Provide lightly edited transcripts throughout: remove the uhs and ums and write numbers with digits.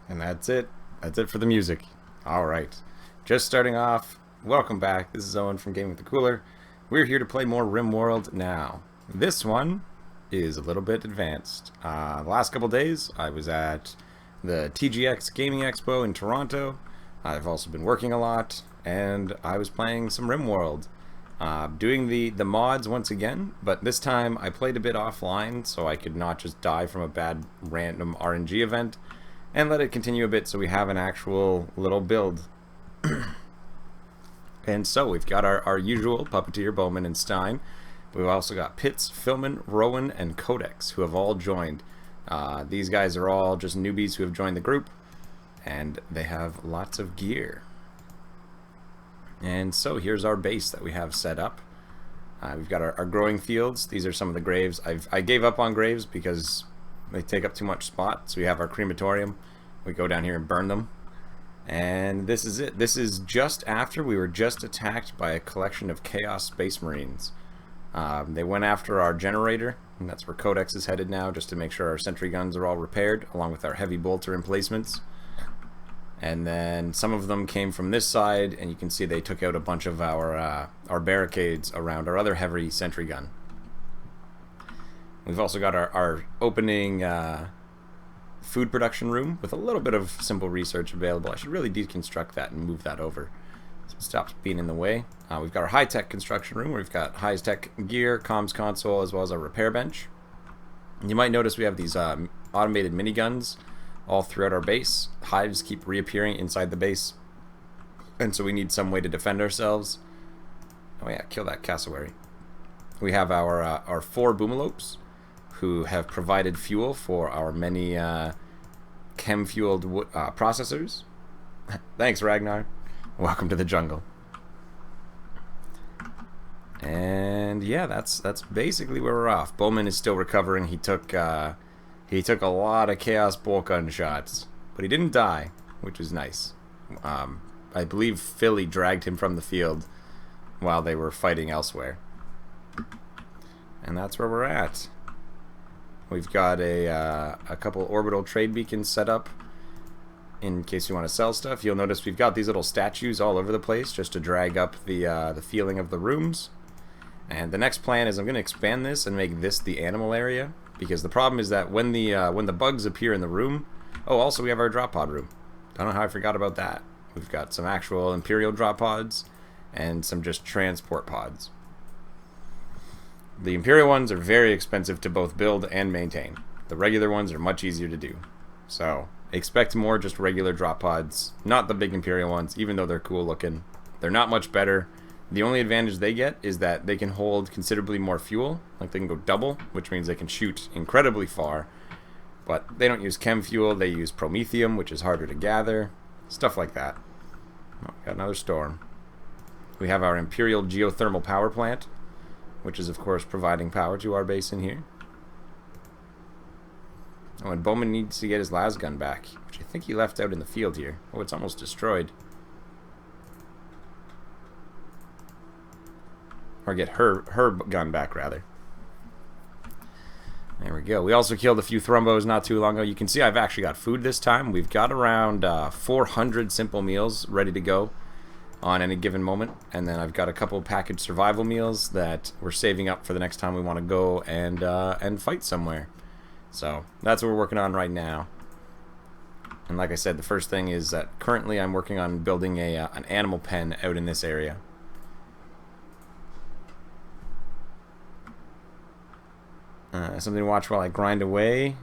And that's it. That's it for the music. Alright. Just starting off, welcome back. This is Owen from Gaming with the Cooler. We're here to play more RimWorld now. This one is a little bit advanced. The last couple days, I was at the TGX Gaming Expo in Toronto. I've also been working a lot, and I was playing some RimWorld. Doing the mods once again, but this time I played a bit offline so I could not just die from a bad random RNG event, and let it continue a bit so we have an actual little build. And so we've got our usual Puppeteer, Bowman, and Stein. We've also got Pitts, Filman, Rowan, and Codex, who have all joined. These guys are all just newbies who have joined the group, and they have lots of gear. And so here's our base that we have set up. We've got our growing fields. These are some of the graves. I gave up on graves because they take up too much spot. So we have our crematorium. We go down here and burn them. And this is it. This is just after we were just attacked by a collection of Chaos Space Marines. They went after our generator, and that's where Codex is headed now, just to make sure our sentry guns are all repaired, along with our heavy bolter emplacements. And then some of them came from this side, and you can see they took out a bunch of our barricades around our other heavy sentry gun. We've also got our opening food production room with a little bit of simple research available. I should really deconstruct that and move that over so it stops being in the way. We've got our high-tech construction room where we've got high-tech gear, comms console, as well as our repair bench. And you might notice we have these automated miniguns all throughout our base. Hives keep reappearing inside the base, and so we need some way to defend ourselves. Oh yeah, kill that cassowary. We have our 4 boomalopes, who have provided fuel for our many chem-fueled processors. Thanks, Ragnar. Welcome to the jungle. And yeah, that's basically where we're off. Bowman is still recovering. He took a lot of Chaos bolt gun shots, but he didn't die, which is nice. I believe Philly dragged him from the field while they were fighting elsewhere. And that's where we're at. We've got a couple orbital trade beacons set up in case you want to sell stuff. You'll notice we've got these little statues all over the place just to drag up the feeling of the rooms. And the next plan is I'm going to expand this and make this the animal area, because the problem is that when the bugs appear in the room... Oh, also we have our drop pod room. Don't know how I forgot about that. We've got some actual Imperial drop pods and some just transport pods. The Imperial ones are very expensive to both build and maintain. The regular ones are much easier to do. So, expect more just regular drop pods, not the big Imperial ones, even though they're cool looking. They're not much better. The only advantage they get is that they can hold considerably more fuel. Like, they can go double, which means they can shoot incredibly far. But they don't use chem fuel, they use promethium, which is harder to gather. Stuff like that. Oh, got another storm. We have our Imperial geothermal power plant, which is, of course, providing power to our base in here. Oh, and Bowman needs to get his las gun back, which I think he left out in the field here. Oh, it's almost destroyed. Or get her gun back, rather. There we go. We also killed a few thrombos not too long ago. You can see I've actually got food this time. We've got around 400 simple meals ready to go on any given moment, and then I've got a couple packaged survival meals that we're saving up for the next time we want to go and fight somewhere. So that's what we're working on right now. And like I said, the first thing is that currently I'm working on building an animal pen out in this area. Something to watch while I grind away.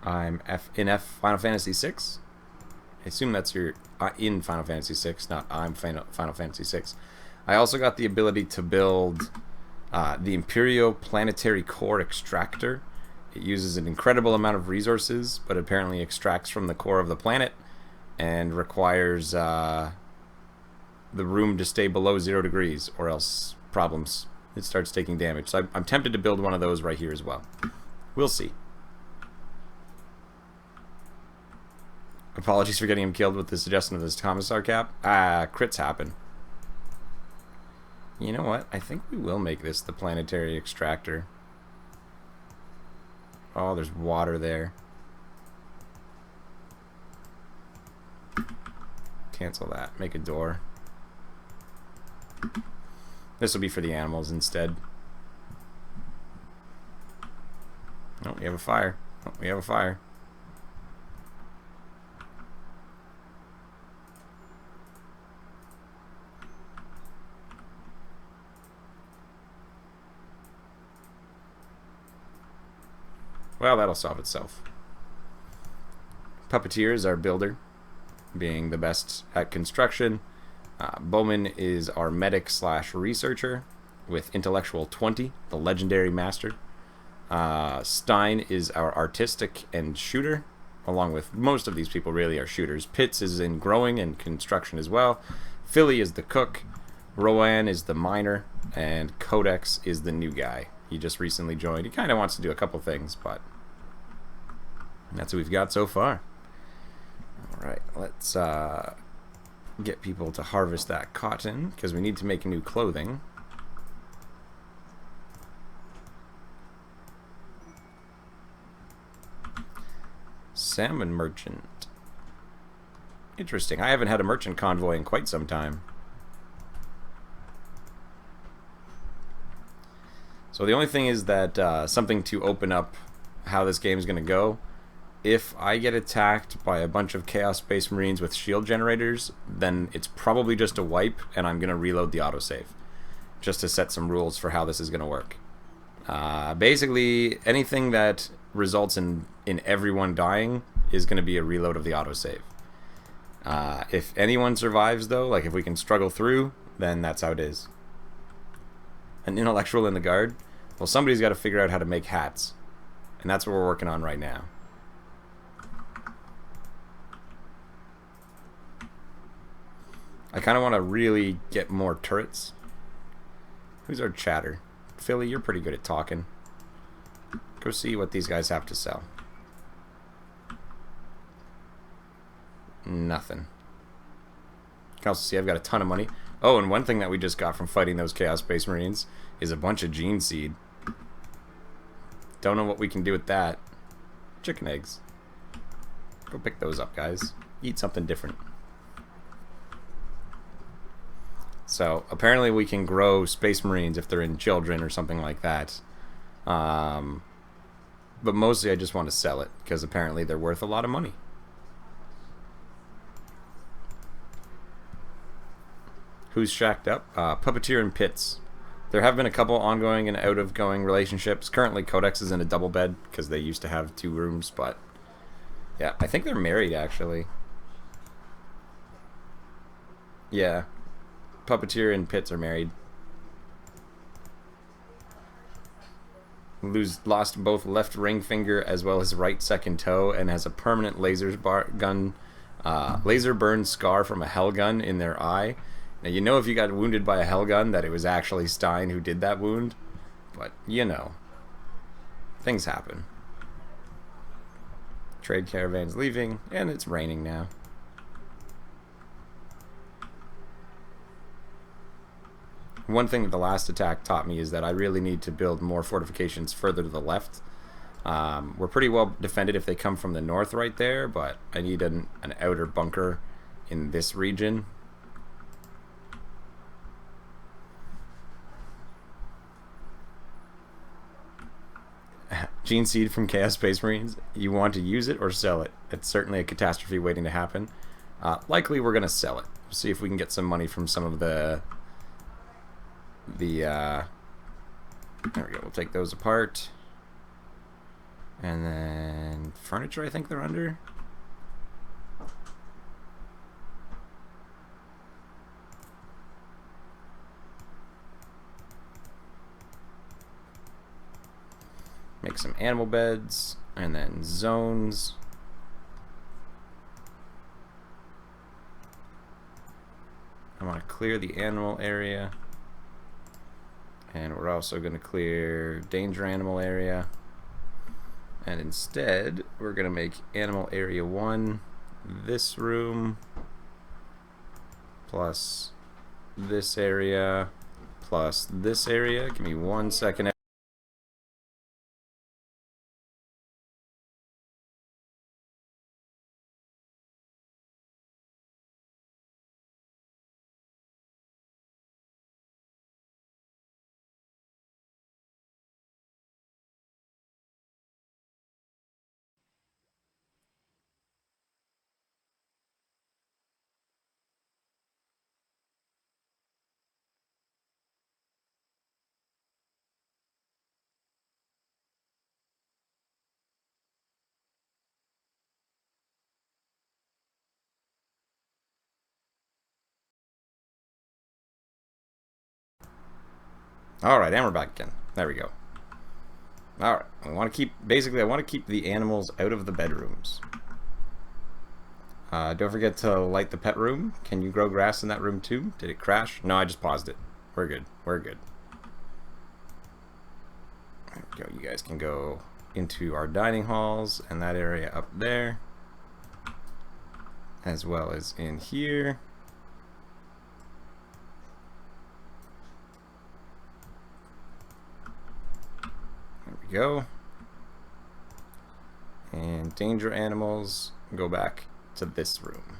I'm in Final Fantasy VI. I assume that's your in Final Fantasy VI, not I'm Final Fantasy VI. I also got the ability to build the Imperial Planetary Core Extractor. It uses an incredible amount of resources, but apparently extracts from the core of the planet and requires the room to stay below 0 degrees, or else problems. It starts taking damage. So I'm tempted to build one of those right here as well. We'll see. Apologies for getting him killed with the suggestion of this commissar cap. Crits happen. You know what? I think we will make this the planetary extractor. Oh, there's water there. Cancel that. Make a door. This will be for the animals instead. Oh, we have a fire. Oh, we have a fire. Well, that'll solve itself. Puppeteer is our builder, being the best at construction. Bowman is our medic / researcher with intellectual 20, the legendary master. Stein is our artistic and shooter, along with most of these people really are shooters. Pitts is in growing and construction as well. Philly is the cook. Rowan is the miner. And Codex is the new guy. He just recently joined. He kind of wants to do a couple things, but that's what we've got so far. Alright, let's get people to harvest that cotton, because we need to make new clothing. Salmon merchant. Interesting. I haven't had a merchant convoy in quite some time. So the only thing is that something to open up how this game is going to go. If I get attacked by a bunch of Chaos Space Marines with shield generators, then it's probably just a wipe, and I'm going to reload the autosave. Just to set some rules for how this is going to work. Basically, anything that results in everyone dying is going to be a reload of the autosave. If anyone survives, though, like if we can struggle through, then that's how it is. An intellectual in the guard? Well, somebody's got to figure out how to make hats. And that's what we're working on right now. I kind of want to really get more turrets. Who's our chatter? Philly, you're pretty good at talking. Go see what these guys have to sell. Nothing. You can also see I've got a ton of money. Oh, and one thing that we just got from fighting those Chaos Space Marines is a bunch of gene seed. Don't know what we can do with that. Chicken eggs. Go pick those up, guys. Eat something different. So, apparently we can grow Space Marines if they're in children or something like that. But mostly I just want to sell it, because apparently they're worth a lot of money. Who's shacked up? Puppeteer and Pitts. There have been a couple ongoing and out-of-going relationships. Currently Codex is in a double bed, because they used to have 2 rooms, but... yeah, I think they're married, actually. Yeah. Puppeteer and Pitts are married. Lost both left ring finger as well as right second toe, and has a permanent laser burn scar from a hell gun in their eye. Now, you know if you got wounded by a hell gun that it was actually Stein who did that wound, but you know, things happen. Trade caravan's leaving, and it's raining now. One thing that the last attack taught me is that I really need to build more fortifications further to the left. We're pretty well defended if they come from the north right there, but I need an outer bunker in this region. Gene seed from Chaos Space Marines. You want to use it or sell it? It's certainly a catastrophe waiting to happen. Likely we're going to sell it. See if we can get some money from some of the there we go, we'll take those apart. And then furniture, I think they're under. Make some animal beds, and then zones. I want to clear the animal area. And we're also going to clear danger animal area. And instead, we're going to make animal area 1 this room plus this area plus this area. Give me 1 second. Alright, and we're back again. There we go. Alright, I want to keep, basically I want to keep the animals out of the bedrooms. Don't forget to light the pet room. Can you grow grass in that room too? Did it crash? No, I just paused it. We're good. We're good. There we go. You guys can go into our dining halls and that area up there, as well as in here. There we go. And danger animals, go back to this room.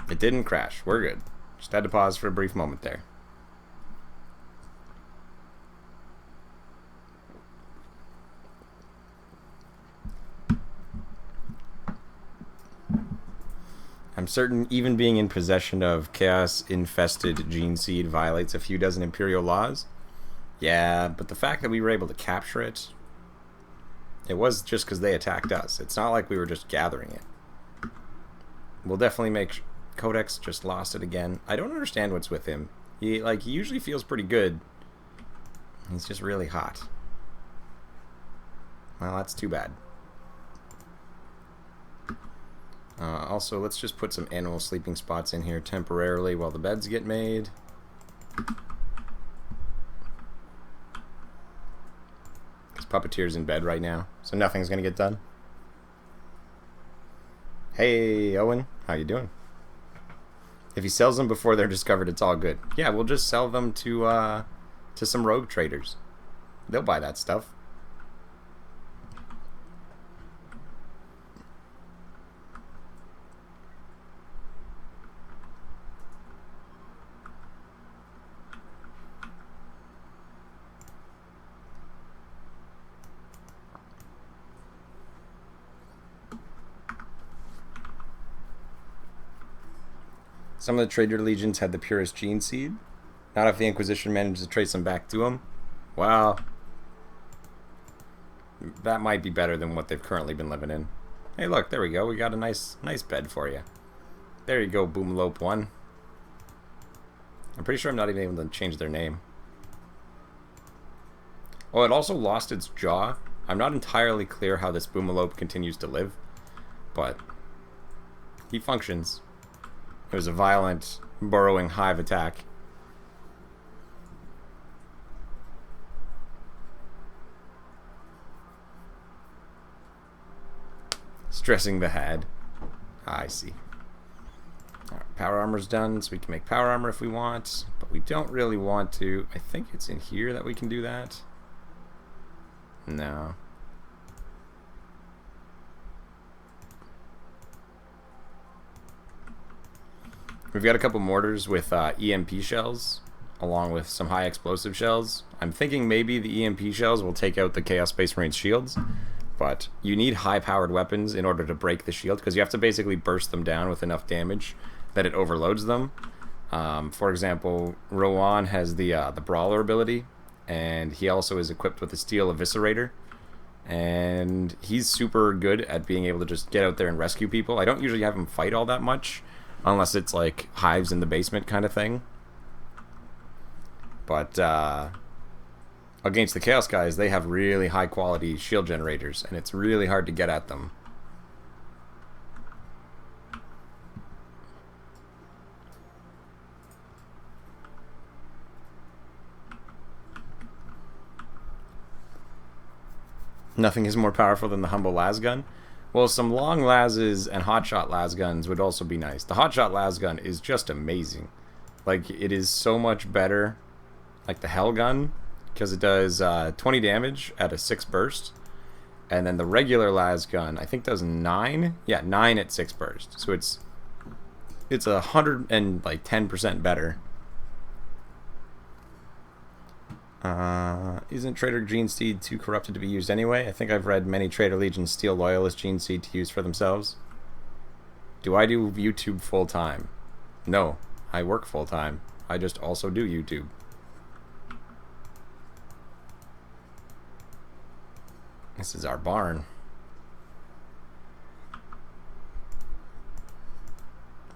It didn't crash. We're good. Just had to pause for a brief moment there. I'm certain even being in possession of chaos-infested gene seed violates a few dozen Imperial laws. Yeah, but the fact that we were able to capture it, it was just because they attacked us. It's not like we were just gathering it. We'll definitely make... Codex just lost it again. I don't understand what's with him. He usually feels pretty good. He's just really hot. Well, that's too bad. Also, let's just put some animal sleeping spots in here temporarily while the beds get made. Because Puppeteer's in bed right now, so nothing's gonna get done. Hey, Euan, how you doing? If he sells them before they're discovered, it's all good. Yeah, we'll just sell them to some rogue traders. They'll buy that stuff. Some of the trader legions had the purest gene seed. Not if the Inquisition managed to trace them back to them. Well, that might be better than what they've currently been living in. Hey, look, there we go. We got a nice bed for you. There you go, Boomlope 1. I'm pretty sure I'm not even able to change their name. Oh, it also lost its jaw. I'm not entirely clear how this Boomlope continues to live, but he functions. It was a violent, burrowing hive attack. Stressing the head. I see. Alright, power armor's done, so we can make power armor if we want, but we don't really want to. I think it's in here that we can do that. No. We've got a couple mortars with EMP shells, along with some high explosive shells. I'm thinking maybe the EMP shells will take out the Chaos Space Marine shields, but you need high-powered weapons in order to break the shield, because you have to basically burst them down with enough damage that it overloads them. For example, Euan has the Brawler ability, and he also is equipped with the Steel Eviscerator, and he's super good at being able to just get out there and rescue people. I don't usually have him fight all that much, unless it's like hives in the basement kind of thing. But against the Chaos guys, they have really high quality shield generators, and it's really hard to get at them. Nothing is more powerful than the humble lasgun. Well, some long lasses and hotshot lasguns would also be nice. The hotshot lasgun is just amazing. Like, it is so much better, like the hell gun, because it does 20 damage at a 6 burst. And then the regular lasgun, I think, does 9. Yeah, 9 at 6 burst. So it's 110% better. Isn't Trader Gene Seed too corrupted to be used anyway? I think I've read many Trader Legions steal Loyalist Gene Seed to use for themselves. Do I do YouTube full-time? No, I work full-time. I just also do YouTube. This is our barn.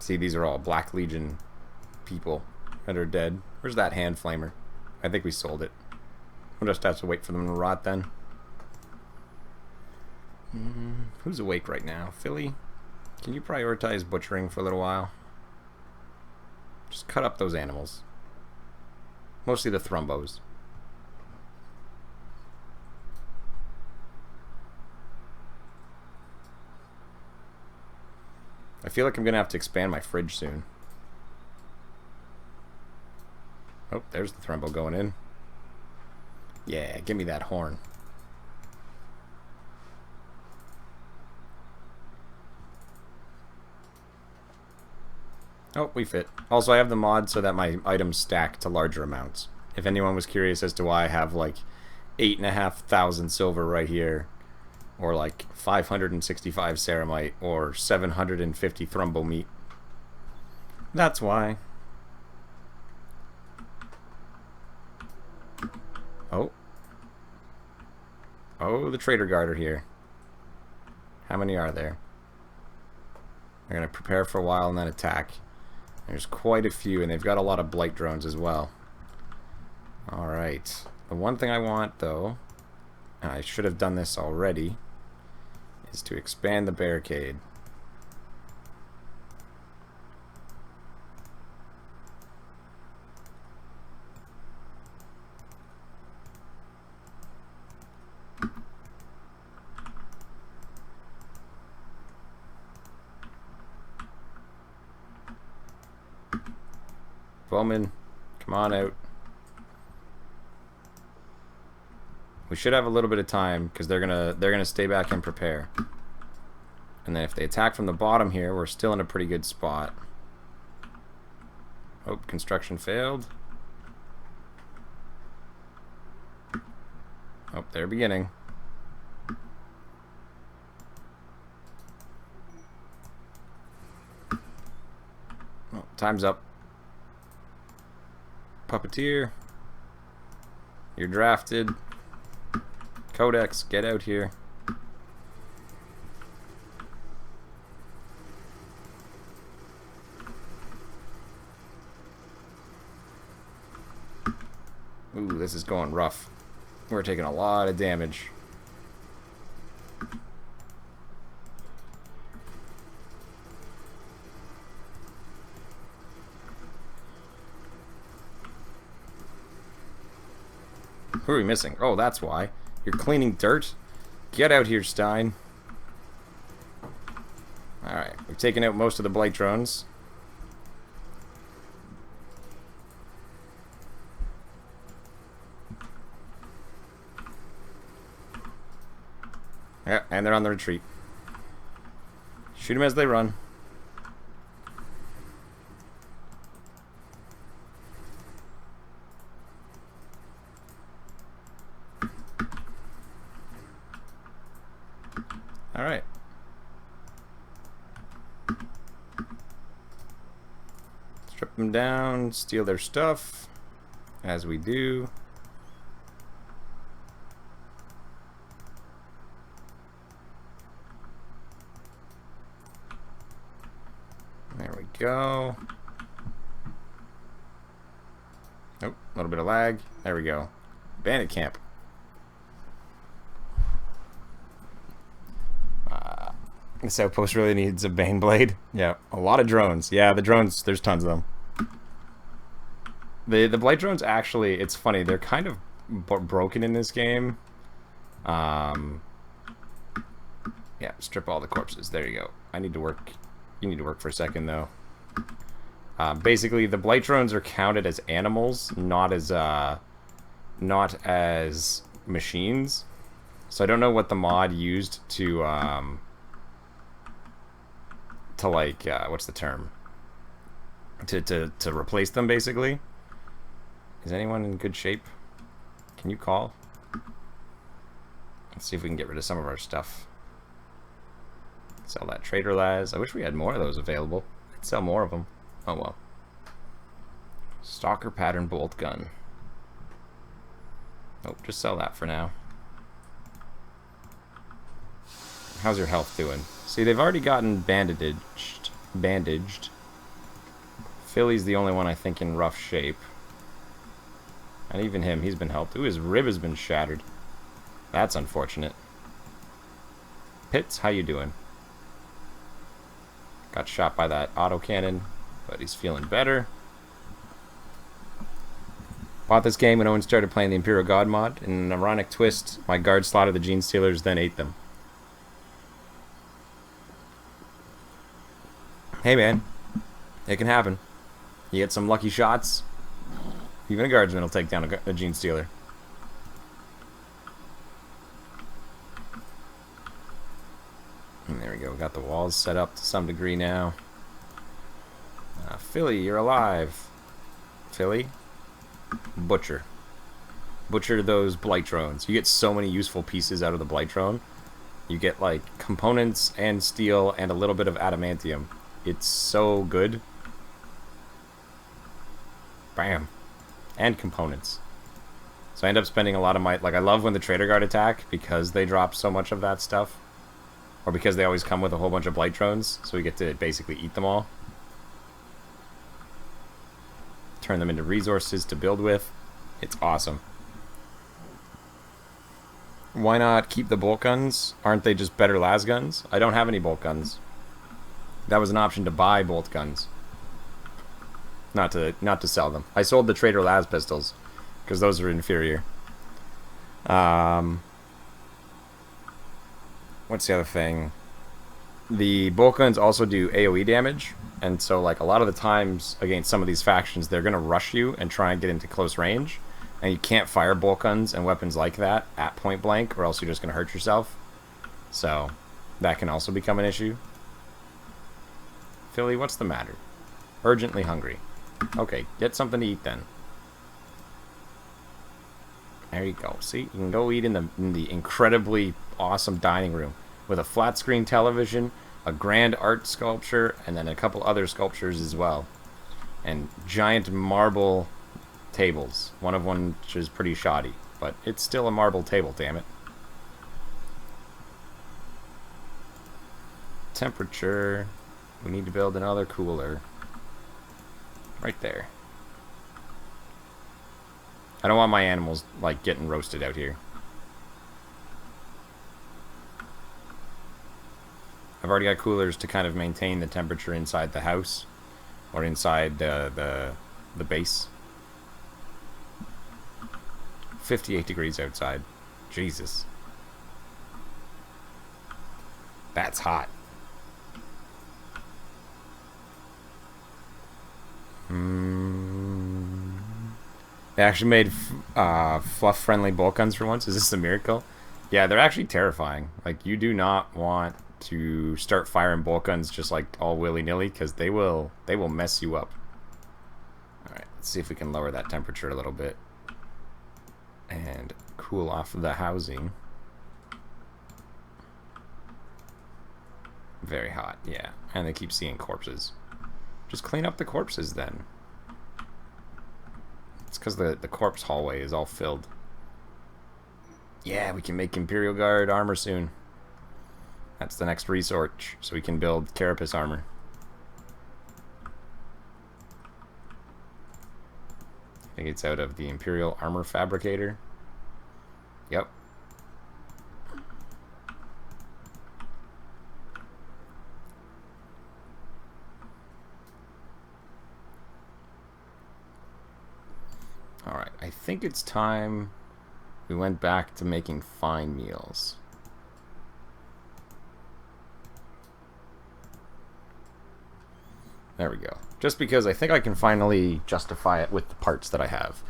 See, these are all Black Legion people that are dead. Where's that hand flamer? I think we sold it. We'll just have to wait for them to rot then. Who's awake right now? Philly? Can you prioritize butchering for a little while? Just cut up those animals. Mostly the thrumbos. I feel like I'm gonna have to expand my fridge soon. Oh, there's the thrumbo going in. Yeah, give me that horn. Oh, we fit. Also, I have the mod so that my items stack to larger amounts. If anyone was curious as to why I have like 8,500 silver right here, or like 565 ceramite, or 750 thrumbo meat. That's why. Oh. Oh, the trader guard are here. How many are there? They're going to prepare for a while and then attack. There's quite a few, and they've got a lot of blight drones as well. Alright. The one thing I want, though, and I should have done this already, is to expand the barricade. Bowman, come on out. We should have a little bit of time because they're gonna stay back and prepare. And then if they attack from the bottom here, we're still in a pretty good spot. Oh, construction failed. Oh, they're beginning. Oh, time's up. Puppeteer, you're drafted. Codex, get out here. Ooh, this is going rough. We're taking a lot of damage. Who are we missing? Oh, that's why. You're cleaning dirt? Get out here, Stein. Alright, we've taken out most of the blight drones. Yeah, and they're on the retreat. Shoot them as they run. Alright. Strip them down, steal their stuff, as we do. There we go. Oh, a little bit of lag. There we go. Bandit camp. This outpost really needs a Bane Blade. Yeah, a lot of drones. Yeah, the drones, there's tons of them. The blight drones, actually, it's funny, they're kind of broken in this game. Yeah, strip all the corpses. There you go. I need to work. You need to work for a second, though. Basically, the blight drones are counted as animals, not as machines. So I don't know what the mod used to like what's the term? To replace them, basically. Is anyone in good shape? Can you call? Let's see if we can get rid of some of our stuff. Sell that trader las. I wish we had more of those available. I'd sell more of them. Oh well. Stalker pattern bolt gun. Oh, just sell that for now. How's your health doing? See, they've already gotten bandaged. Philly's the only one I think in rough shape. And even him, he's been helped. Ooh, his rib has been shattered. That's unfortunate. Pitts, how you doing? Got shot by that autocannon, but he's feeling better. Bought this game when Owen started playing the Imperial God mod. In an ironic twist, my guard slaughtered the Gene Stealers, then ate them. Hey man, it can happen. You get some lucky shots, even a guardsman will take down a Gene Stealer. And there we go, we got the walls set up to some degree now. Philly, you're alive. Philly? Butcher. Butcher those blight drones. You get so many useful pieces out of the blight drone. You get like components and steel and a little bit of adamantium. It's so good. Bam. And components. So I end up spending a lot of my... Like, I love when the Trader Guard attack because they drop so much of that stuff. Or because they always come with a whole bunch of blight drones. So we get to basically eat them all. Turn them into resources to build with. It's awesome. Why not keep the bolt guns? Aren't they just better las guns? I don't have any bolt guns. That was an option to buy bolt guns. Not to sell them. I sold the Trader las pistols because those are inferior. What's the other thing? The bolt guns also do AoE damage, and so like a lot of the times against some of these factions, they're gonna rush you and try and get into close range, and you can't fire bolt guns and weapons like that at point blank, or else you're just gonna hurt yourself. So that can also become an issue. Philly, what's the matter? Urgently hungry. Okay, get something to eat then. There you go. See, you can go eat in the incredibly awesome dining room with a flat screen television, a grand art sculpture, and then a couple other sculptures as well. And giant marble tables. One of which is pretty shoddy, but it's still a marble table, damn it. Temperature. We need to build another cooler. Right there. I don't want my animals, like, getting roasted out here. I've already got coolers to kind of maintain the temperature inside the house. Or inside the base. 58 degrees outside. Jesus. That's hot. They actually made fluff-friendly bolt guns for once. Is this a miracle? Yeah, they're actually terrifying. Like, you do not want to start firing bolt guns just like all willy-nilly, because they will mess you up. Alright, let's see if we can lower that temperature a little bit. And cool off the housing. Very hot, yeah. And they keep seeing corpses. Just clean up the corpses then. It's because the corpse hallway is all filled. Yeah, we can make Imperial Guard armor soon. That's the next research, so we can build Carapace armor. I think it's out of the Imperial Armor Fabricator. Yep. Alright, I think it's time we went back to making fine meals. There we go. Just because I think I can finally justify it with the parts that I have.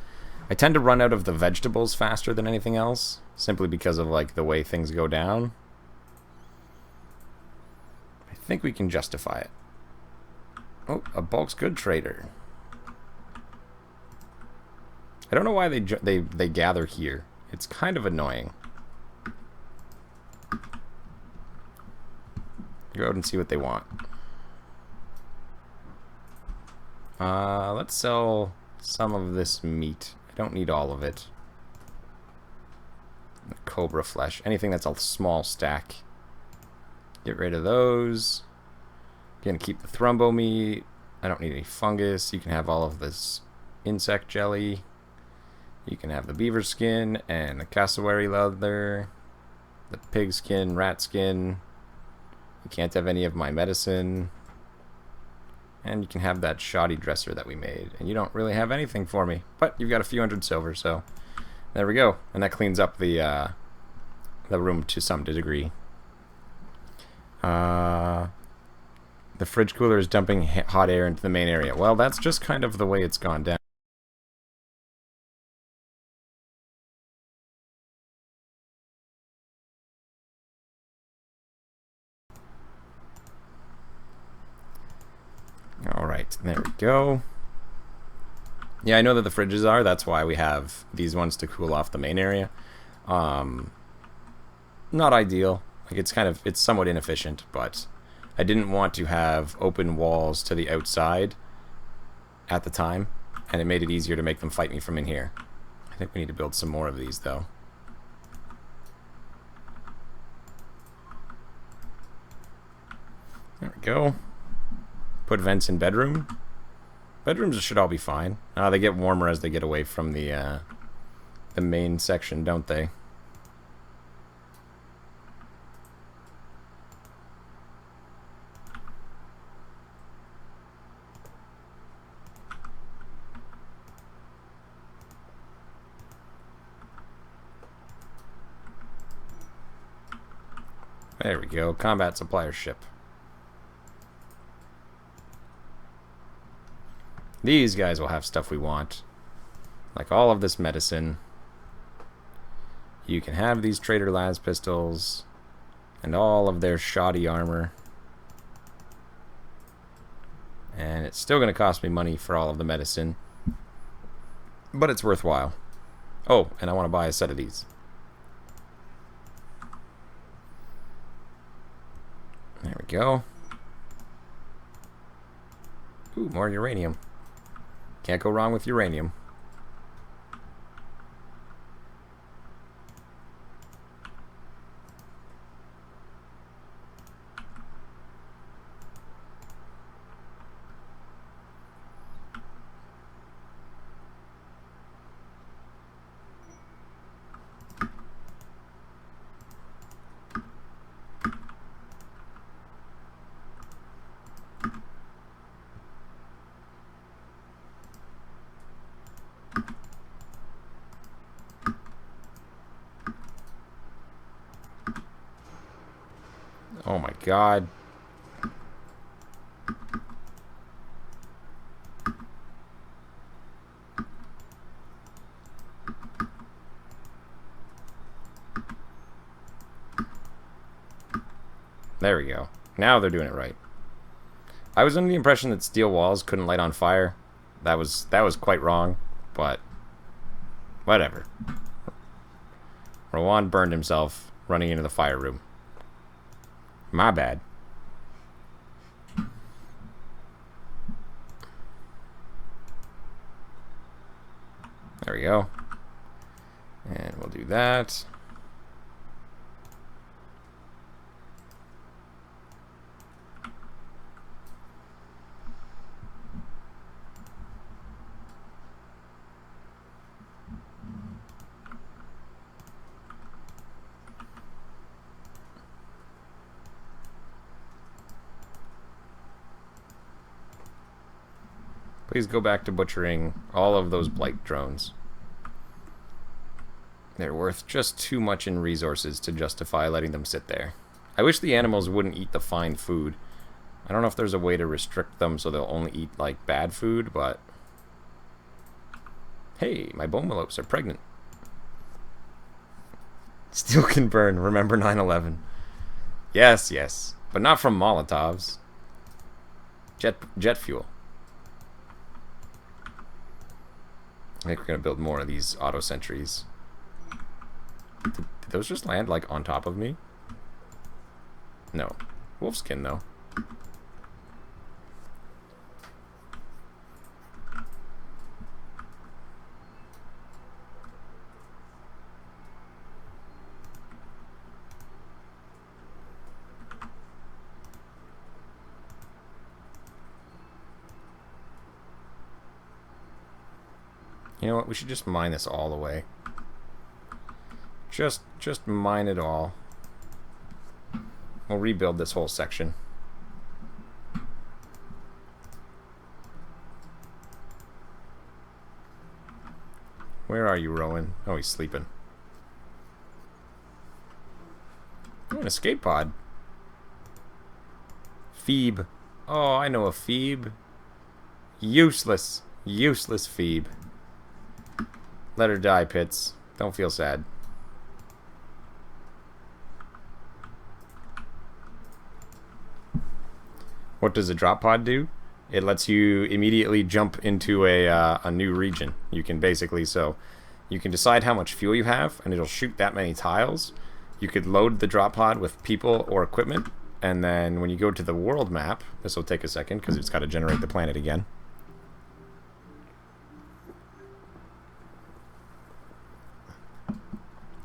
I tend to run out of the vegetables faster than anything else, simply because of like the way things go down. I think we can justify it. Oh, a bulk's good trader. I don't know why they gather here. It's kind of annoying. Go out and see what they want. Let's sell some of this meat. I don't need all of it. The cobra flesh. Anything that's a small stack. Get rid of those. Gonna keep the thrumbo meat. I don't need any fungus. You can have all of this insect jelly. You can have the beaver skin and the cassowary leather, the pig skin, rat skin. You can't have any of my medicine. And you can have that shoddy dresser that we made. And you don't really have anything for me, but you've got a few hundred silver, so there we go. And that cleans up the room to some degree. The fridge cooler is dumping hot air into the main area. Well, that's just kind of the way it's gone down. Alright, there we go. Yeah, I know that the fridges are. That's why we have these ones to cool off the main area. Not ideal. Like, it's somewhat inefficient, but I didn't want to have open walls to the outside at the time, and it made it easier to make them fight me from in here. I think we need to build some more of these, though. There we go. Put vents in bedroom. Bedrooms should all be fine. They get warmer as they get away from the main section, don't they? There we go. Combat supplier ship. These guys will have stuff we want. Like all of this medicine. You can have these Trader Las pistols. And all of their shoddy armor. And it's still going to cost me money for all of the medicine. But it's worthwhile. Oh, and I want to buy a set of these. There we go. Ooh, more uranium. Can't go wrong with uranium. Oh my god. There we go. Now they're doing it right. I was under the impression that steel walls couldn't light on fire. That was quite wrong, but whatever. Euan burned himself running into the fire room. My bad. There we go. And we'll do that. Please go back to butchering all of those blight drones. They're worth just too much in resources to justify letting them sit there. I wish the animals wouldn't eat the fine food. I don't know if there's a way to restrict them so they'll only eat, like, bad food, but... Hey, my bone millopes are pregnant. Steel can burn, remember 9/11. Yes, yes, but not from Molotovs. Jet fuel. I think we're going to build more of these auto sentries. Did those just land, like, on top of me? No. Wolfskin, though. You know what? We should just mine this all the way. Just mine it all. We'll rebuild this whole section. Where are you, Rowan? Oh, he's sleeping. Oh, an escape pod. Phoebe. Oh, I know a Phoebe. Useless. Useless Phoebe. Let her die, Pitts. Don't feel sad. What does a drop pod do? It lets you immediately jump into a new region. You can basically, so you can decide how much fuel you have, and it'll shoot that many tiles. You could load the drop pod with people or equipment, and then when you go to the world map, this will take a second because it's got to generate the planet again.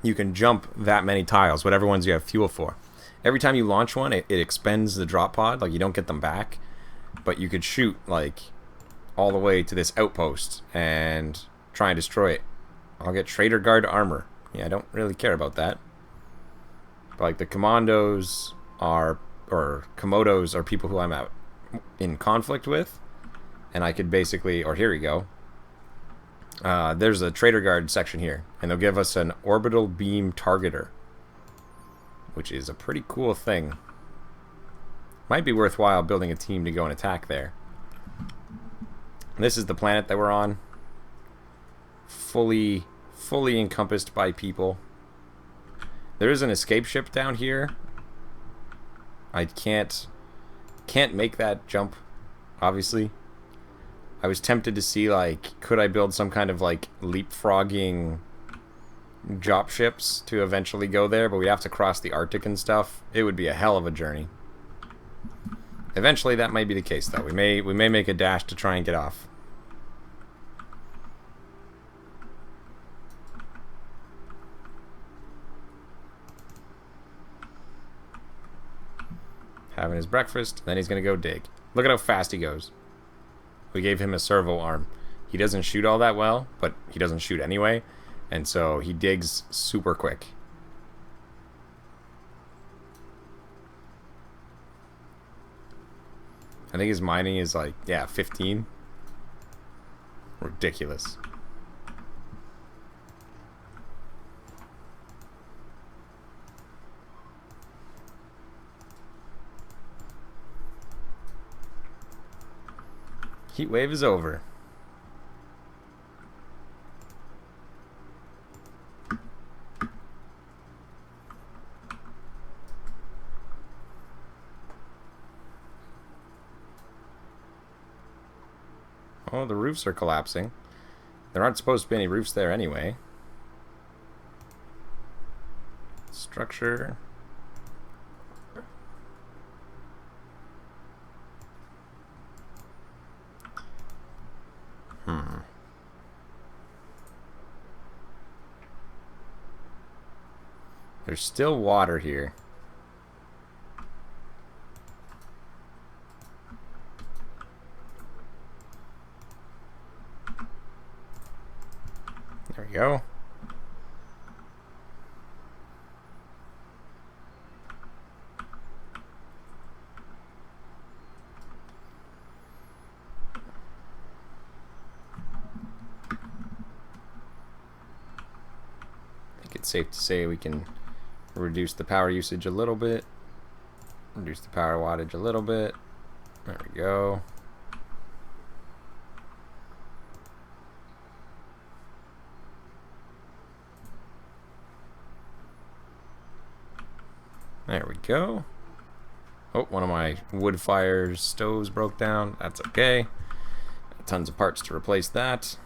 You can jump that many tiles, whatever ones you have fuel for. Every time you launch one, it expends the drop pod, like you don't get them back. But you could shoot, like, all the way to this outpost and try and destroy it. I'll get Trader Guard armor. Yeah, I don't really care about that. But, like, the commandos are, or Komodos are people who I'm out in conflict with. And I could basically, or here we go. There's a Trader Guard section here. And they'll give us an orbital beam targeter, which is a pretty cool thing. Might be worthwhile building a team to go and attack there. This is the planet that we're on. Fully encompassed by people. There is an escape ship down here. I can't make that jump, obviously. I was tempted to see, like, could I build some kind of, like, leapfrogging drop ships to eventually go there, but we'd have to cross the Arctic and stuff. It would be a hell of a journey. Eventually that might be the case, though. We may make a dash to try and get off. Having his breakfast, then he's gonna go dig. Look at how fast he goes. We gave him a servo arm. He doesn't shoot all that well, but he doesn't shoot anyway, and so he digs super quick. I think his mining is like, yeah, 15. Ridiculous. Heat wave is over. Oh, the roofs are collapsing. There aren't supposed to be any roofs there anyway. Structure. There's still water here. There we go. I think it's safe to say we can reduce the power usage a little bit. Reduce the power wattage a little bit. There we go. There we go. Oh, one of my wood fire stoves broke down. That's okay. Tons of parts to replace that.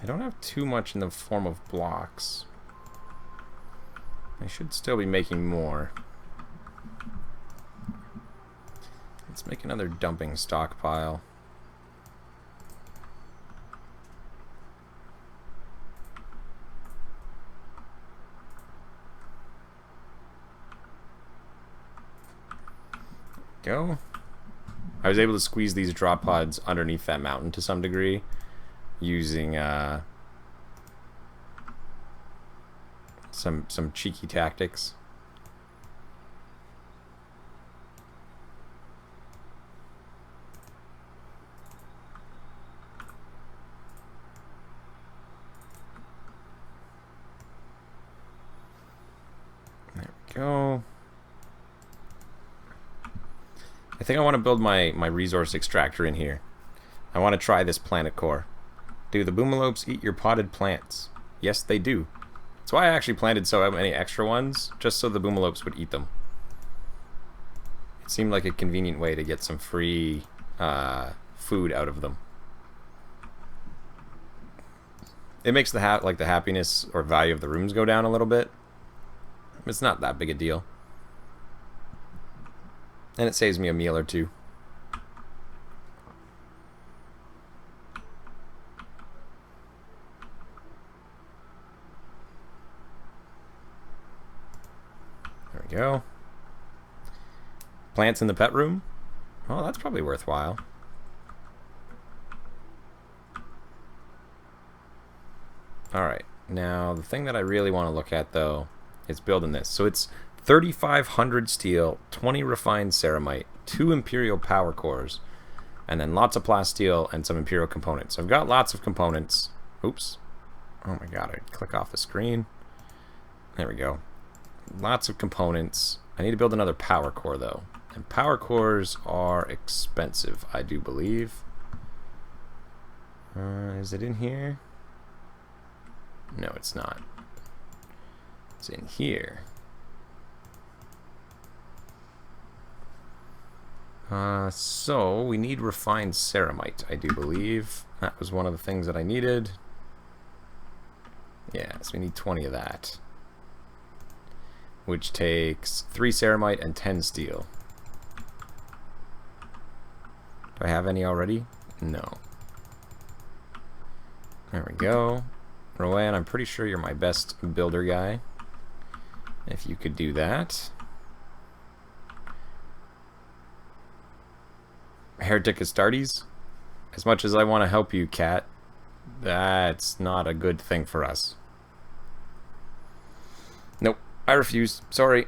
I don't have too much in the form of blocks. I should still be making more. Let's make another dumping stockpile. Go. I was able to squeeze these drop pods underneath that mountain to some degree using some cheeky tactics. There we go. I think I want to build my resource extractor in here. I want to try this planet core. Do the boomalopes eat your potted plants? Yes, they do. That's why I actually planted so many extra ones, just so the boomalopes would eat them. It seemed like a convenient way to get some free food out of them. It makes the happiness or value of the rooms go down a little bit. It's not that big a deal. And it saves me a meal or two. There we go. Plants in the pet room? Oh, that's probably worthwhile. Alright, now the thing that I really want to look at though is building this. So it's 3,500 steel, 20 refined ceramite, 2 imperial power cores, and then lots of plasteel and some imperial components. So I've got lots of components. Oops. Oh my god, I click off the screen. There we go. Lots of components. I need to build another power core though. And power cores are expensive, I do believe. Is it in here? No, it's not. It's in here. So we need refined ceramite, I do believe. That was one of the things that I needed. Yeah, so we need 20 of that. Which takes 3 ceramite and 10 steel. Do I have any already? No. There we go. Rowan, I'm pretty sure you're my best builder guy. If you could do that. Heretic Astartes, as much as I want to help you, Cat, that's not a good thing for us. Nope, I refuse. Sorry.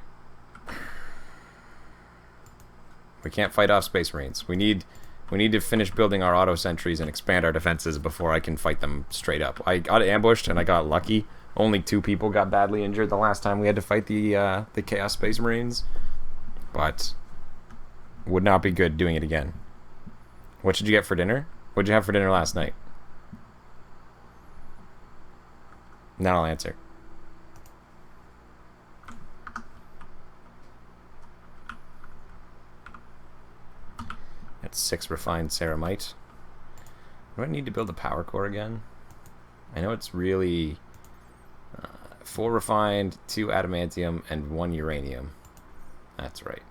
We can't fight off Space Marines. We need to finish building our auto sentries and expand our defenses before I can fight them straight up. I got ambushed and I got lucky. Only 2 people got badly injured the last time we had to fight the Chaos Space Marines, but would not be good doing it again. What did you get for dinner? What did you have for dinner last night? Now I'll answer. That's 6 refined ceramite. Do I need to build a power core again? I know it's really 4 refined, 2 adamantium, and 1 uranium. That's right.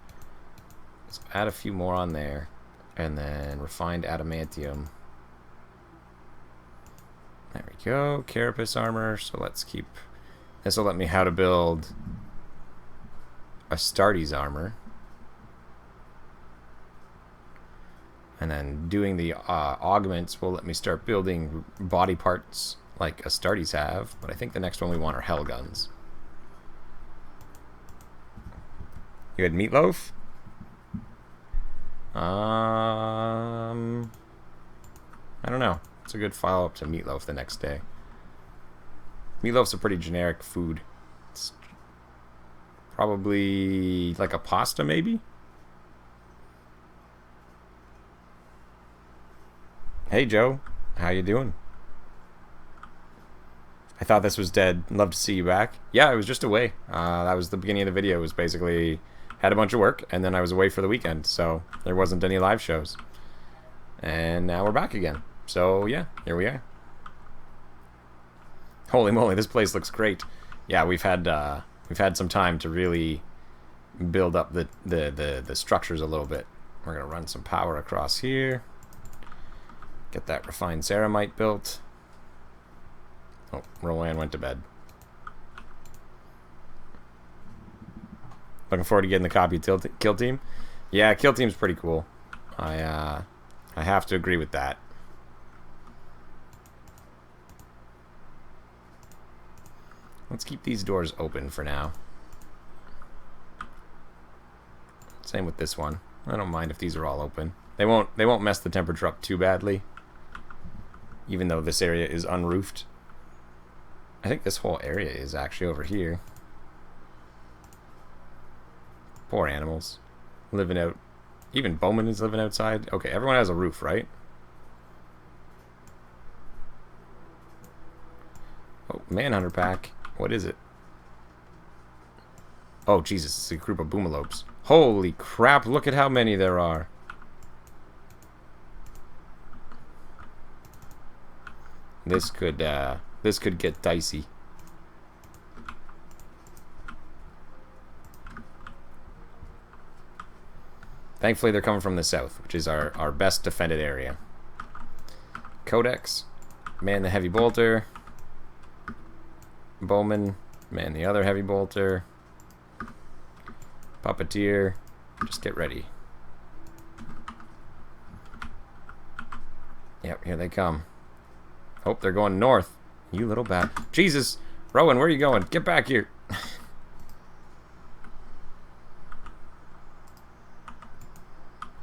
So add a few more on there. And then refined adamantium. There we go. Carapace armor. So let's keep... This will let me how to build Astartes armor. And then doing the augments will let me start building body parts like Astartes have. But I think the next one we want are hell guns. You had meatloaf? I don't know. It's a good follow-up to meatloaf the next day. Meatloaf's a pretty generic food. It's probably like a pasta, maybe? Hey, Joe. How you doing? I thought this was dead. Love to see you back. Yeah, I was just away. That was the beginning of the video. It was basically... Had a bunch of work, and then I was away for the weekend, so there wasn't any live shows. And now we're back again. So, yeah, here we are. Holy moly, this place looks great. Yeah, we've had some time to really build up the structures a little bit. We're going to run some power across here. Get that refined ceramite built. Oh, Rowan went to bed. Looking forward to getting the copy kill team. Yeah, kill team's pretty cool. I have to agree with that. Let's keep these doors open for now. Same with this one. I don't mind if these are all open. They won't mess the temperature up too badly. Even though this area is unroofed. I think this whole area is actually over here. Poor animals. Living out. Even Bowman is living outside. Okay, everyone has a roof, right? Oh, Manhunter pack. What is it? Oh, Jesus, it's a group of boomalopes. Holy crap, look at how many there are. This could get dicey. Thankfully, they're coming from the south, which is our best defended area. Codex, man the heavy bolter. Bowman, man the other heavy bolter. Puppeteer, just get ready. Yep, here they come. Oh, they're going north. You little bat. Jesus! Rowan, where are you going? Get back here!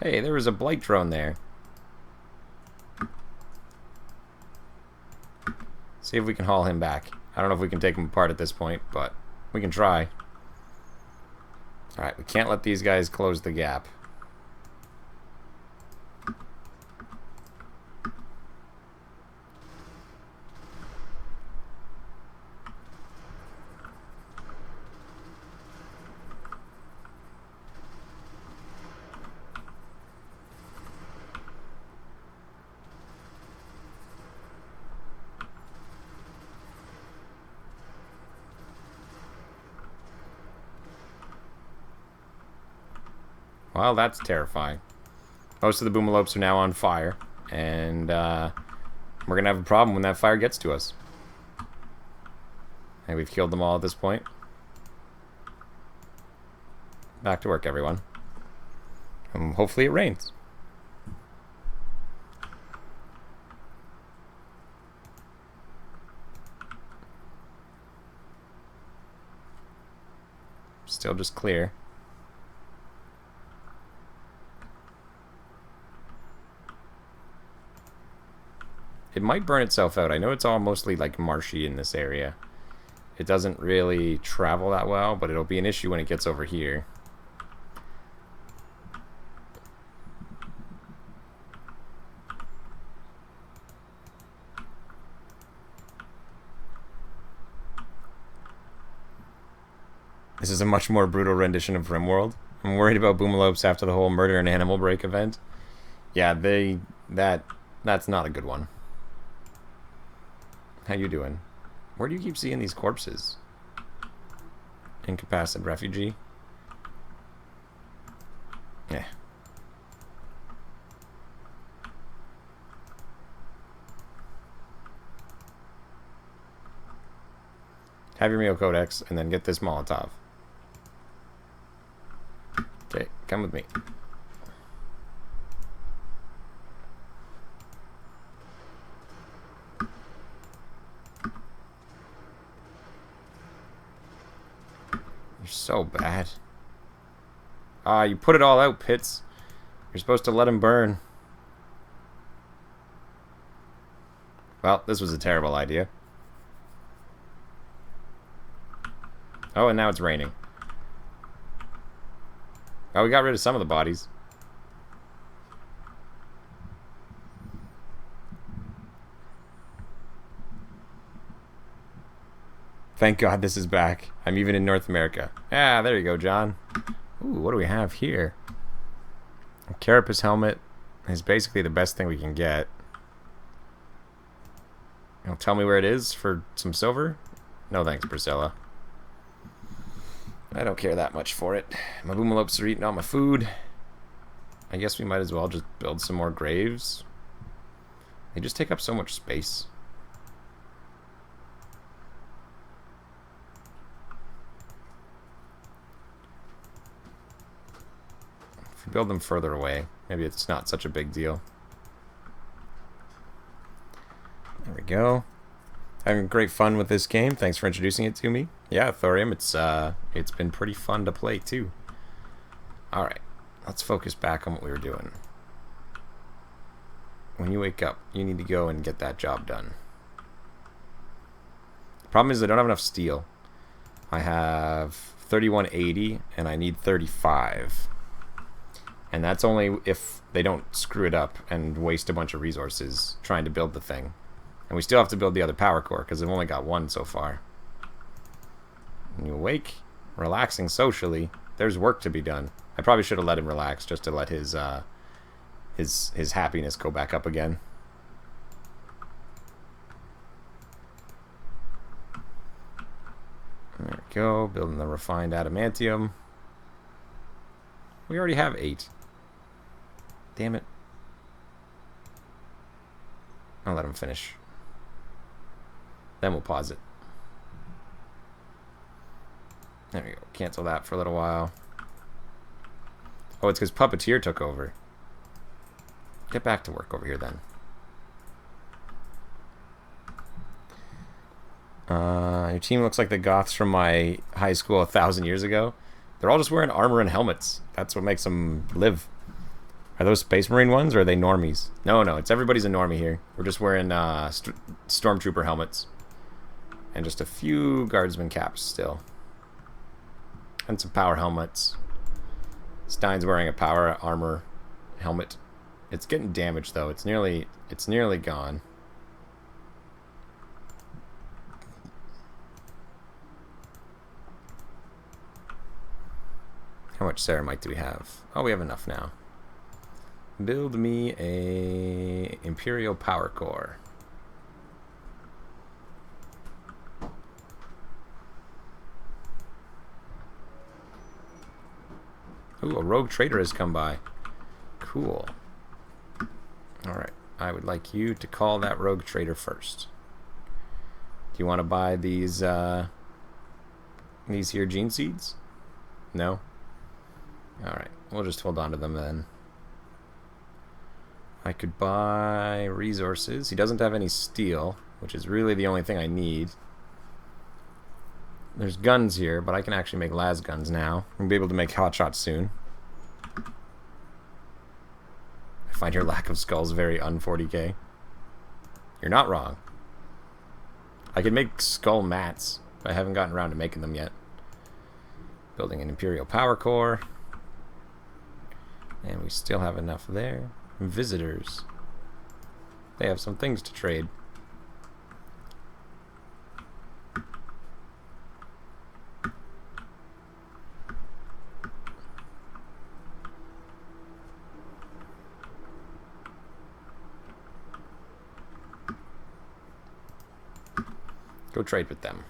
Hey, there was a blight drone there. See if we can haul him back. I don't know if we can take him apart at this point, but we can try. Alright, we can't let these guys close the gap. Well, that's terrifying. Most of the boomalopes are now on fire, and we're going to have a problem when that fire gets to us. And we've killed them all at this point. Back to work, everyone. And hopefully it rains. Still just clear. It might burn itself out. I know it's all mostly like marshy in this area. It doesn't really travel that well, but it'll be an issue when it gets over here. This is a much more brutal rendition of RimWorld. I'm worried about boomalopes after the whole murder and animal break event. Yeah, that's not a good one. How you doing? Where do you keep seeing these corpses? Incapacitated refugee? Yeah. Have your meal, Codex, and then get this Molotov. Okay, come with me. So bad. Ah, you put it all out, Pitts. You're supposed to let him burn. Well, this was a terrible idea. Oh, and now it's raining. Oh, we got rid of some of the bodies. Thank God this is back. I'm even in North America. Ah, there you go, John. Ooh, what do we have here? A carapace helmet is basically the best thing we can get. You'll tell me where it is for some silver? No thanks, Priscilla. I don't care that much for it. My boomalopes are eating all my food. I guess we might as well just build some more graves. They just take up so much space. For could build them further away. Maybe it's not such a big deal. There we go. Having great fun with this game. Thanks for introducing it to me. Yeah, Thorium, it's been pretty fun to play too. Alright, let's focus back on what we were doing. When you wake up, you need to go and get that job done. Problem is I don't have enough steel. I have 3180 and I need 35. And that's only if they don't screw it up and waste a bunch of resources trying to build the thing. And we still have to build the other power core because I've only got one so far. When you awake, relaxing socially, there's work to be done. I probably should have let him relax just to let his happiness go back up again. There we go, building the refined adamantium. We already have 8. Damn it. I'll let him finish. Then we'll pause it. There we go. Cancel that for a little while. Oh, it's because Puppeteer took over. Get back to work over here then. Your team looks like the goths from my high school 1,000 years ago. They're all just wearing armor and helmets. That's what makes them live. Are those Space Marine ones, or are they normies? No, it's everybody's a normie here. We're just wearing Stormtrooper helmets. And just a few Guardsman caps still. And some power helmets. Stein's wearing a power armor helmet. It's getting damaged though. It's nearly gone. How much ceramite do we have? Oh, we have enough now. Build me a Imperial power core. Ooh, a rogue trader has come by. Cool. Alright, I would like you to call that rogue trader first. Do you want to buy these here gene seeds? No? Alright, we'll just hold on to them then. I could buy resources. He doesn't have any steel, which is really the only thing I need. There's guns here, but I can actually make las guns now. We'll be able to make hot shots soon. I find your lack of skulls very un-40k. You're not wrong. I can make skull mats, but I haven't gotten around to making them yet. Building an Imperial power core. And we still have enough there. Visitors. They have some things to trade. Go trade with them.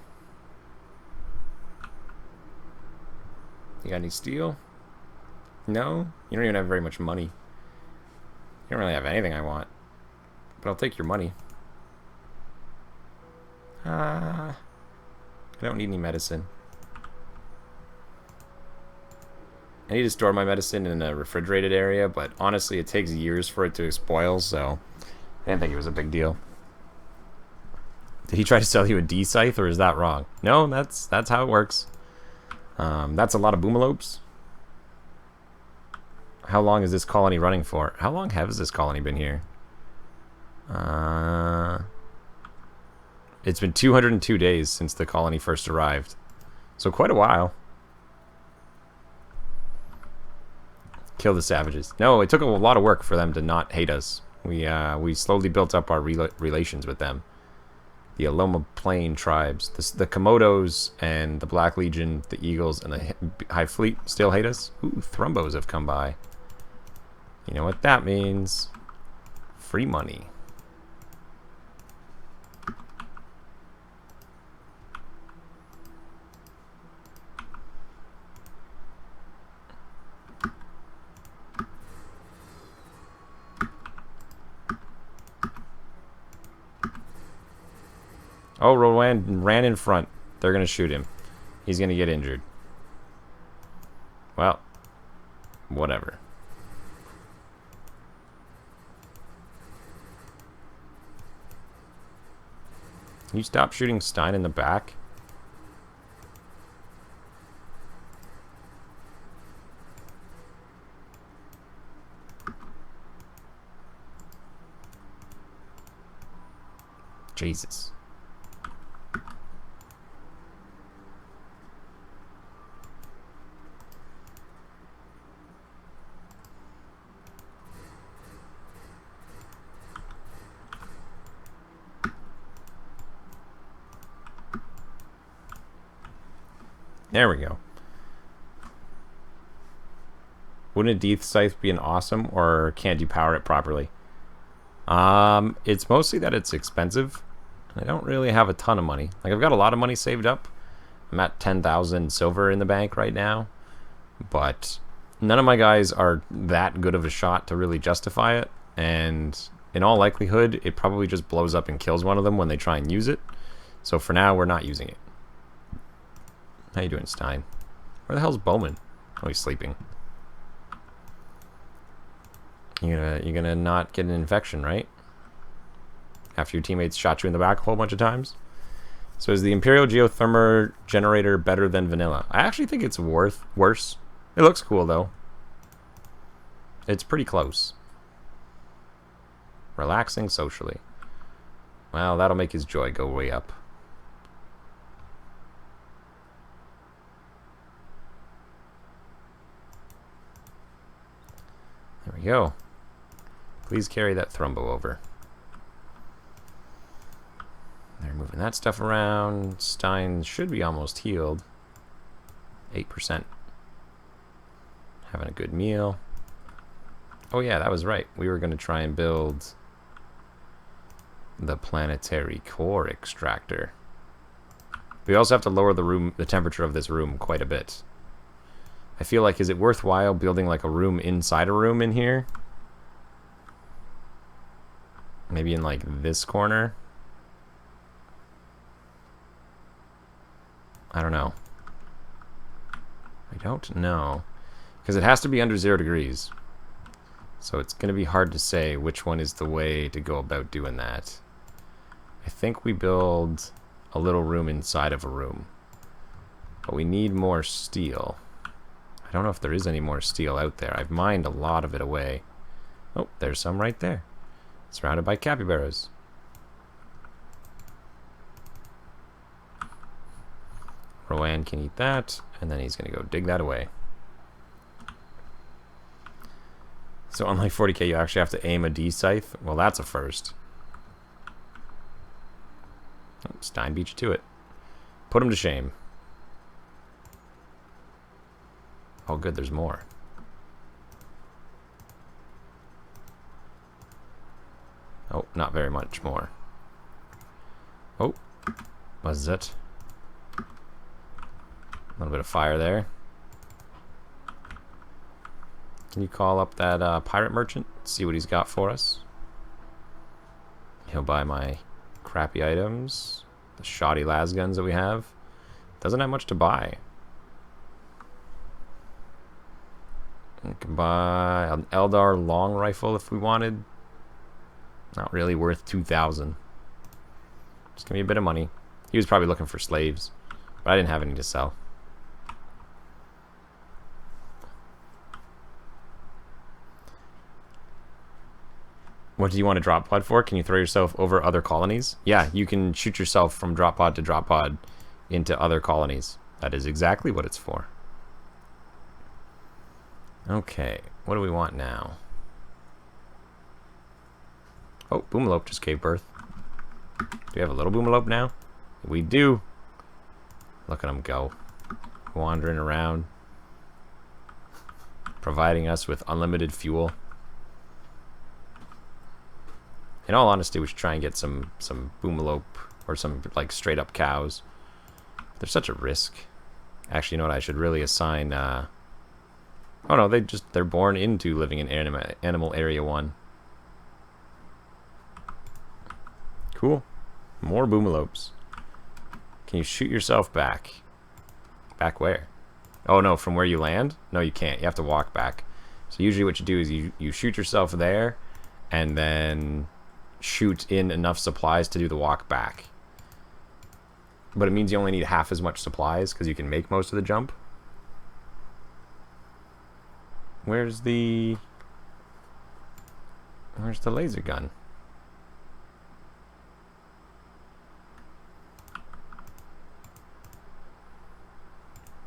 You got any steel? No? You don't even have very much money. You don't really have anything I want. But I'll take your money. I don't need any medicine. I need to store my medicine in a refrigerated area, but honestly it takes years for it to spoil, so I didn't think it was a big deal. Did he try to sell you a D-scythe, or is that wrong? No, that's how it works. That's a lot of boomalopes. How long is this colony running for? How long has this colony been here? It's been 202 days since the colony first arrived. So quite a while. Kill the savages. No, it took a lot of work for them to not hate us. We slowly built up our relations with them. The Aloma Plain tribes, the Komodos and the Black Legion, the Eagles and the High Fleet still hate us. Ooh, Thrumbos have come by. You know what that means? Free money. Oh, Rowan ran in front. They're going to shoot him. He's going to get injured. Well, whatever. Can you stop shooting Stein in the back? Jesus. There we go. Wouldn't a Death Scythe be an awesome, or can't you power it properly? It's mostly that it's expensive. I don't really have a ton of money. Like, I've got a lot of money saved up. I'm at 10,000 silver in the bank right now. But none of my guys are that good of a shot to really justify it. And in all likelihood, it probably just blows up and kills one of them when they try and use it. So for now, we're not using it. How you doing, Stein? Where the hell's Bowman? Oh, he's sleeping. You're gonna not get an infection, right? After your teammates shot you in the back a whole bunch of times? So is the Imperial Geothermal generator better than vanilla? I actually think it's worse. It looks cool, though. It's pretty close. Relaxing socially. Well, that'll make his joy go way up. There we go. Please carry that thrombo over. They're moving that stuff around. Stein should be almost healed. 8%. Having a good meal. Oh yeah, that was right. We were going to try and build the planetary core extractor. We also have to lower the temperature of this room quite a bit. I feel like, is it worthwhile building like a room inside a room in here? Maybe in like this corner? I don't know. I don't know. Because it has to be under 0 degrees. So it's going to be hard to say which one is the way to go about doing that. I think we build a little room inside of a room. But we need more steel. I don't know if there is any more steel out there. I've mined a lot of it away. Oh, there's some right there. Surrounded by capybaras. Rowan can eat that, and then he's going to go dig that away. So unlike 40k, you actually have to aim a D-scythe. Well, that's a first. Oh, Stein beat you to it. Put him to shame. Oh, good, there's more. Oh, not very much more. Oh, what's that? A little bit of fire there. Can you call up that pirate merchant? See what he's got for us. He'll buy my crappy items. The shoddy las guns that we have. Doesn't have much to buy. We can buy an Eldar long rifle if we wanted. Not really worth 2,000. Just give me a bit of money. He was probably looking for slaves, but I didn't have any to sell. What do you want to drop pod for? Can you throw yourself over other colonies? Yeah, you can shoot yourself from drop pod to drop pod into other colonies. That is exactly what it's for. Okay, what do we want now? Oh, Boomalope just gave birth. Do we have a little Boomalope now? We do. Look at him go. Wandering around. Providing us with unlimited fuel. In all honesty, we should try and get some Boomalope or some like straight up cows. They're such a risk. Actually, you know what? I should really assign. Oh no, they're born into living in animal area 1. Cool. More Boomalopes. Can you shoot yourself back? Back where? Oh no, from where you land? No, you can't. You have to walk back. So usually what you do is you shoot yourself there, and then shoot in enough supplies to do the walk back. But it means you only need half as much supplies because you can make most of the jump. Where's the laser gun?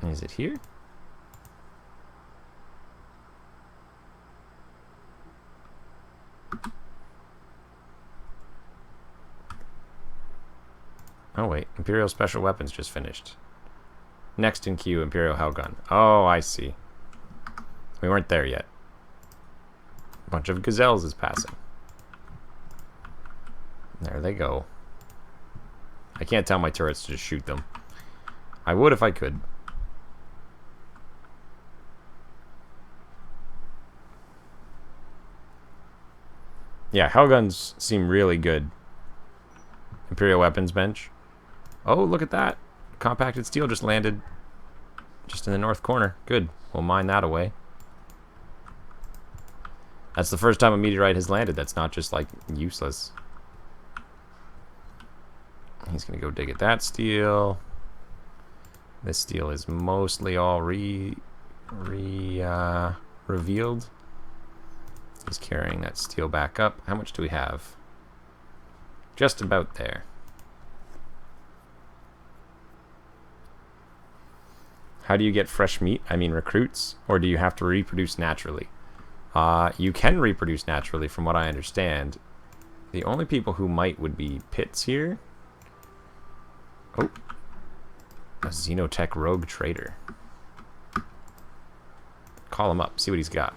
Is it here? Oh wait, Imperial Special Weapons just finished. Next in queue, Imperial Hellgun. Oh, I see. We weren't there yet. A bunch of gazelles is passing. There they go. I can't tell my turrets to just shoot them. I would if I could. Yeah, Hellguns seem really good. Imperial Weapons Bench. Oh, look at that. Compacted steel just landed just in the north corner. Good. We'll mine that away. That's the first time a meteorite has landed that's not just, like, useless. He's going to go dig at that steel. This steel is mostly all revealed. He's carrying that steel back up. How much do we have? Just about there. How do you get fresh meat? I mean recruits? Or do you have to reproduce naturally? You can reproduce naturally from what I understand. The only people who might would be pits here. Oh. A Xenotech rogue trader. Call him up, see what he's got.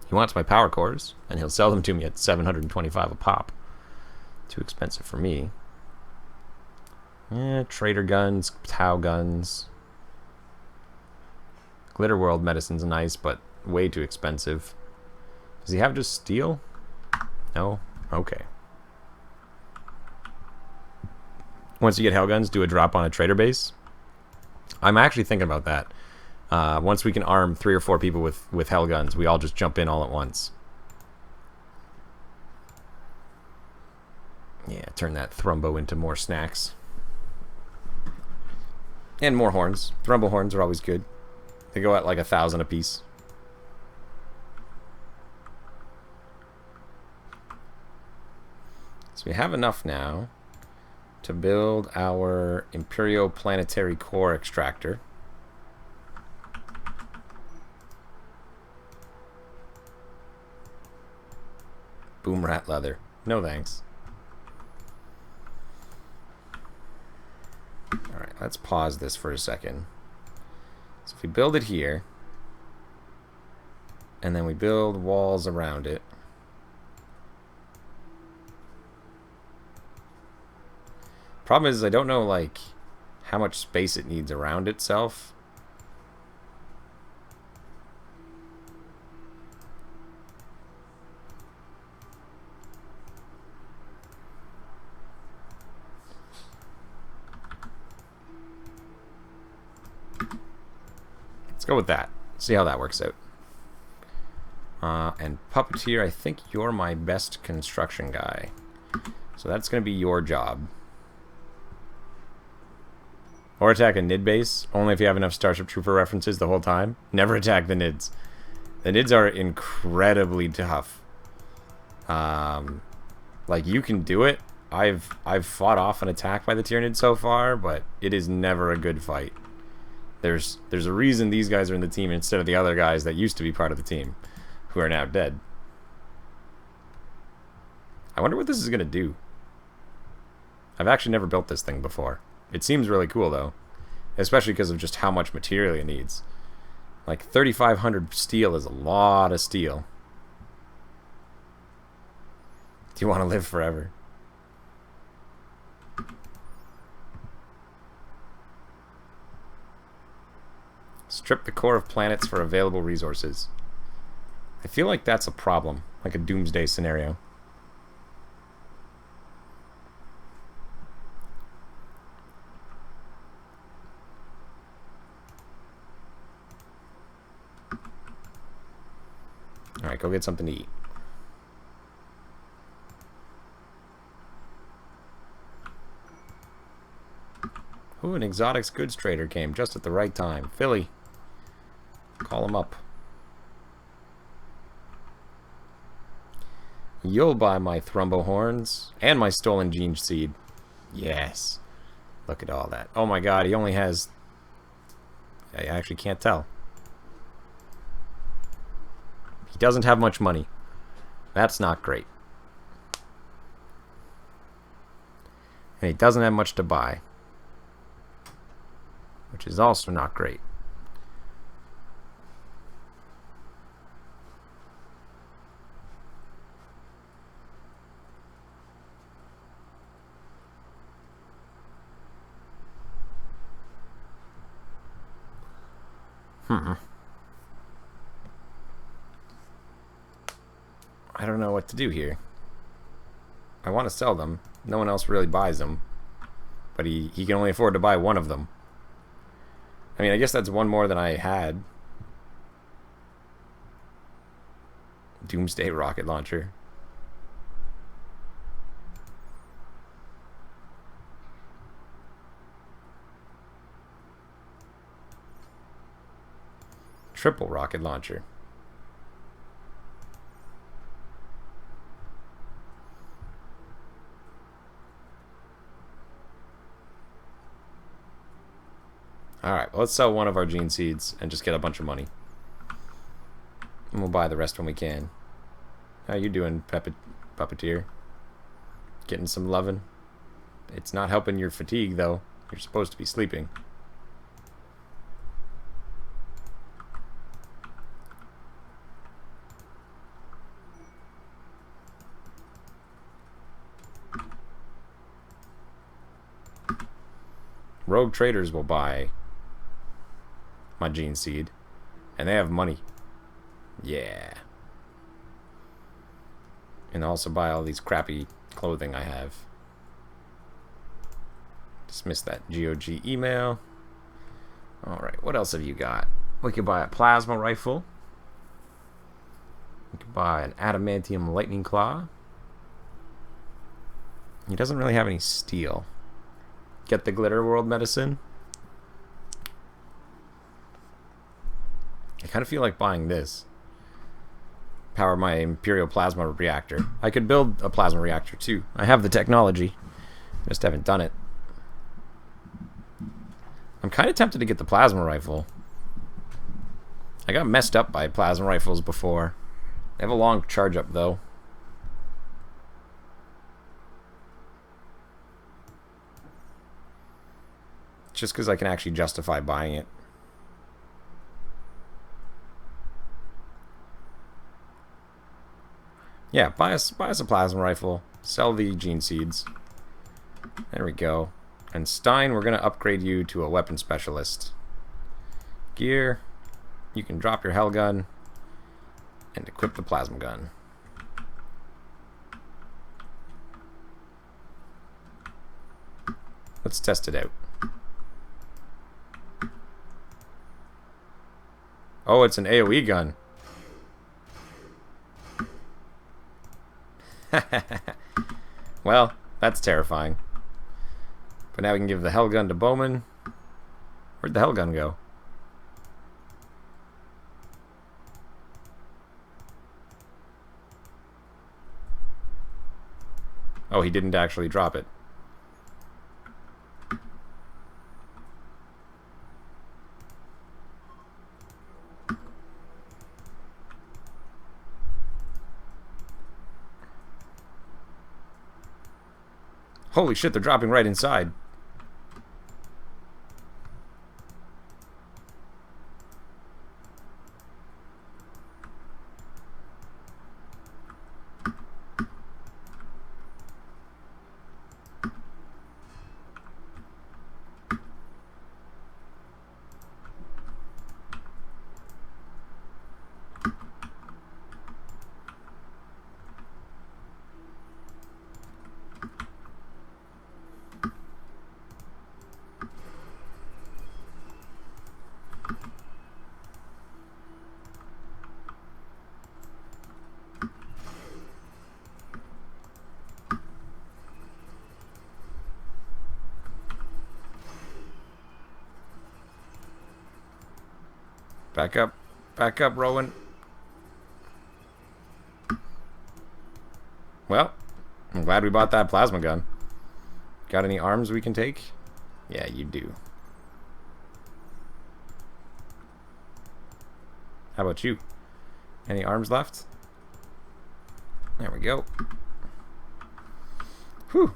He wants my power cores, and he'll sell them to me at 725 a pop. Too expensive for me. Trader guns, Tau guns. Glitter World medicine's nice, but way too expensive. Does he have just steel? No? Okay. Once you get Hellguns, do a drop on a trader base. I'm actually thinking about that. Once we can arm 3 or 4 people with Hellguns, we all just jump in all at once. Yeah, turn that Thrumbo into more snacks. And more horns. Thrumbo horns are always good. They go at like 1,000 a piece. So we have enough now to build our Imperial Planetary Core Extractor. Boom rat leather. No thanks. Alright, let's pause this for a second. So if we build it here, and then we build walls around it. Problem is, I don't know, like, how much space it needs around itself. Let's go with that. See how that works out. And Puppeteer, I think you're my best construction guy. So that's going to be your job. Or attack a Nid base, only if you have enough Starship Trooper references the whole time. Never attack the Nids. The Nids are incredibly tough. Like, you can do it. I've fought off an attack by the Tyrannid so far, but it is never a good fight. There's a reason these guys are in the team instead of the other guys that used to be part of the team, who are now dead. I wonder what this is going to do. I've actually never built this thing before. It seems really cool, though. Especially because of just how much material it needs. Like, 3,500 steel is a lot of steel. Do you want to live forever? Strip the core of planets for available resources. I feel like that's a problem. Like a doomsday scenario. Alright, go get something to eat. Ooh, an exotics goods trader came just at the right time. Philly. Call him up. You'll buy my Thrumbo horns and my stolen gene seed. Yes. Look at all that. Oh my god, he only has... I actually can't tell. He doesn't have much money. That's not great. And he doesn't have much to buy. Which is also not great. I don't know what to do here. I want to sell them. No one else really buys them. But he can only afford to buy one of them. I mean, I guess that's one more than I had. Doomsday rocket launcher. Triple rocket launcher. Alright, well, let's sell one of our gene seeds and just get a bunch of money. And we'll buy the rest when we can. How you doing, Puppeteer? Getting some lovin'? It's not helping your fatigue, though. You're supposed to be sleeping. Rogue traders will buy my gene seed, and they have money. Yeah. And also buy all these crappy clothing I have. Dismiss that GOG email. Alright, what else have you got? We could buy a plasma rifle. We could buy an adamantium lightning claw. He doesn't really have any steel. Get the glitter world medicine. I kind of feel like buying this. Power my Imperial plasma reactor. I could build a plasma reactor too. I have the technology. Just haven't done it. I'm kind of tempted to get the plasma rifle. I got messed up by plasma rifles before. They have a long charge up though. Just because I can actually justify buying it. Yeah, buy us a plasma rifle. Sell the gene seeds. There we go. And Stein, we're going to upgrade you to a weapon specialist. Gear. You can drop your hell gun. And equip the plasma gun. Let's test it out. Oh, it's an AoE gun. Well, that's terrifying. But now we can give the hell gun to Bowman. Where'd the hell gun go? Oh, he didn't actually drop it. Holy shit, they're dropping right inside. Back up. Back up, Rowan. Well, I'm glad we bought that plasma gun. Got any arms we can take? Yeah, you do. How about you? Any arms left? There we go. Whew.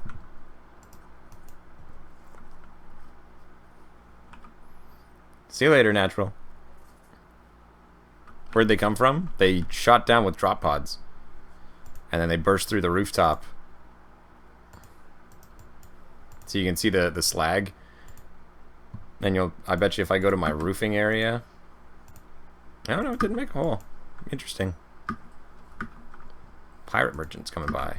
See you later, Natural. Where'd they come from? They shot down with drop pods. And then they burst through the rooftop. So you can see the slag. And I bet you if I go to my roofing area... I don't know, it didn't make a hole. Interesting. Pirate merchants coming by.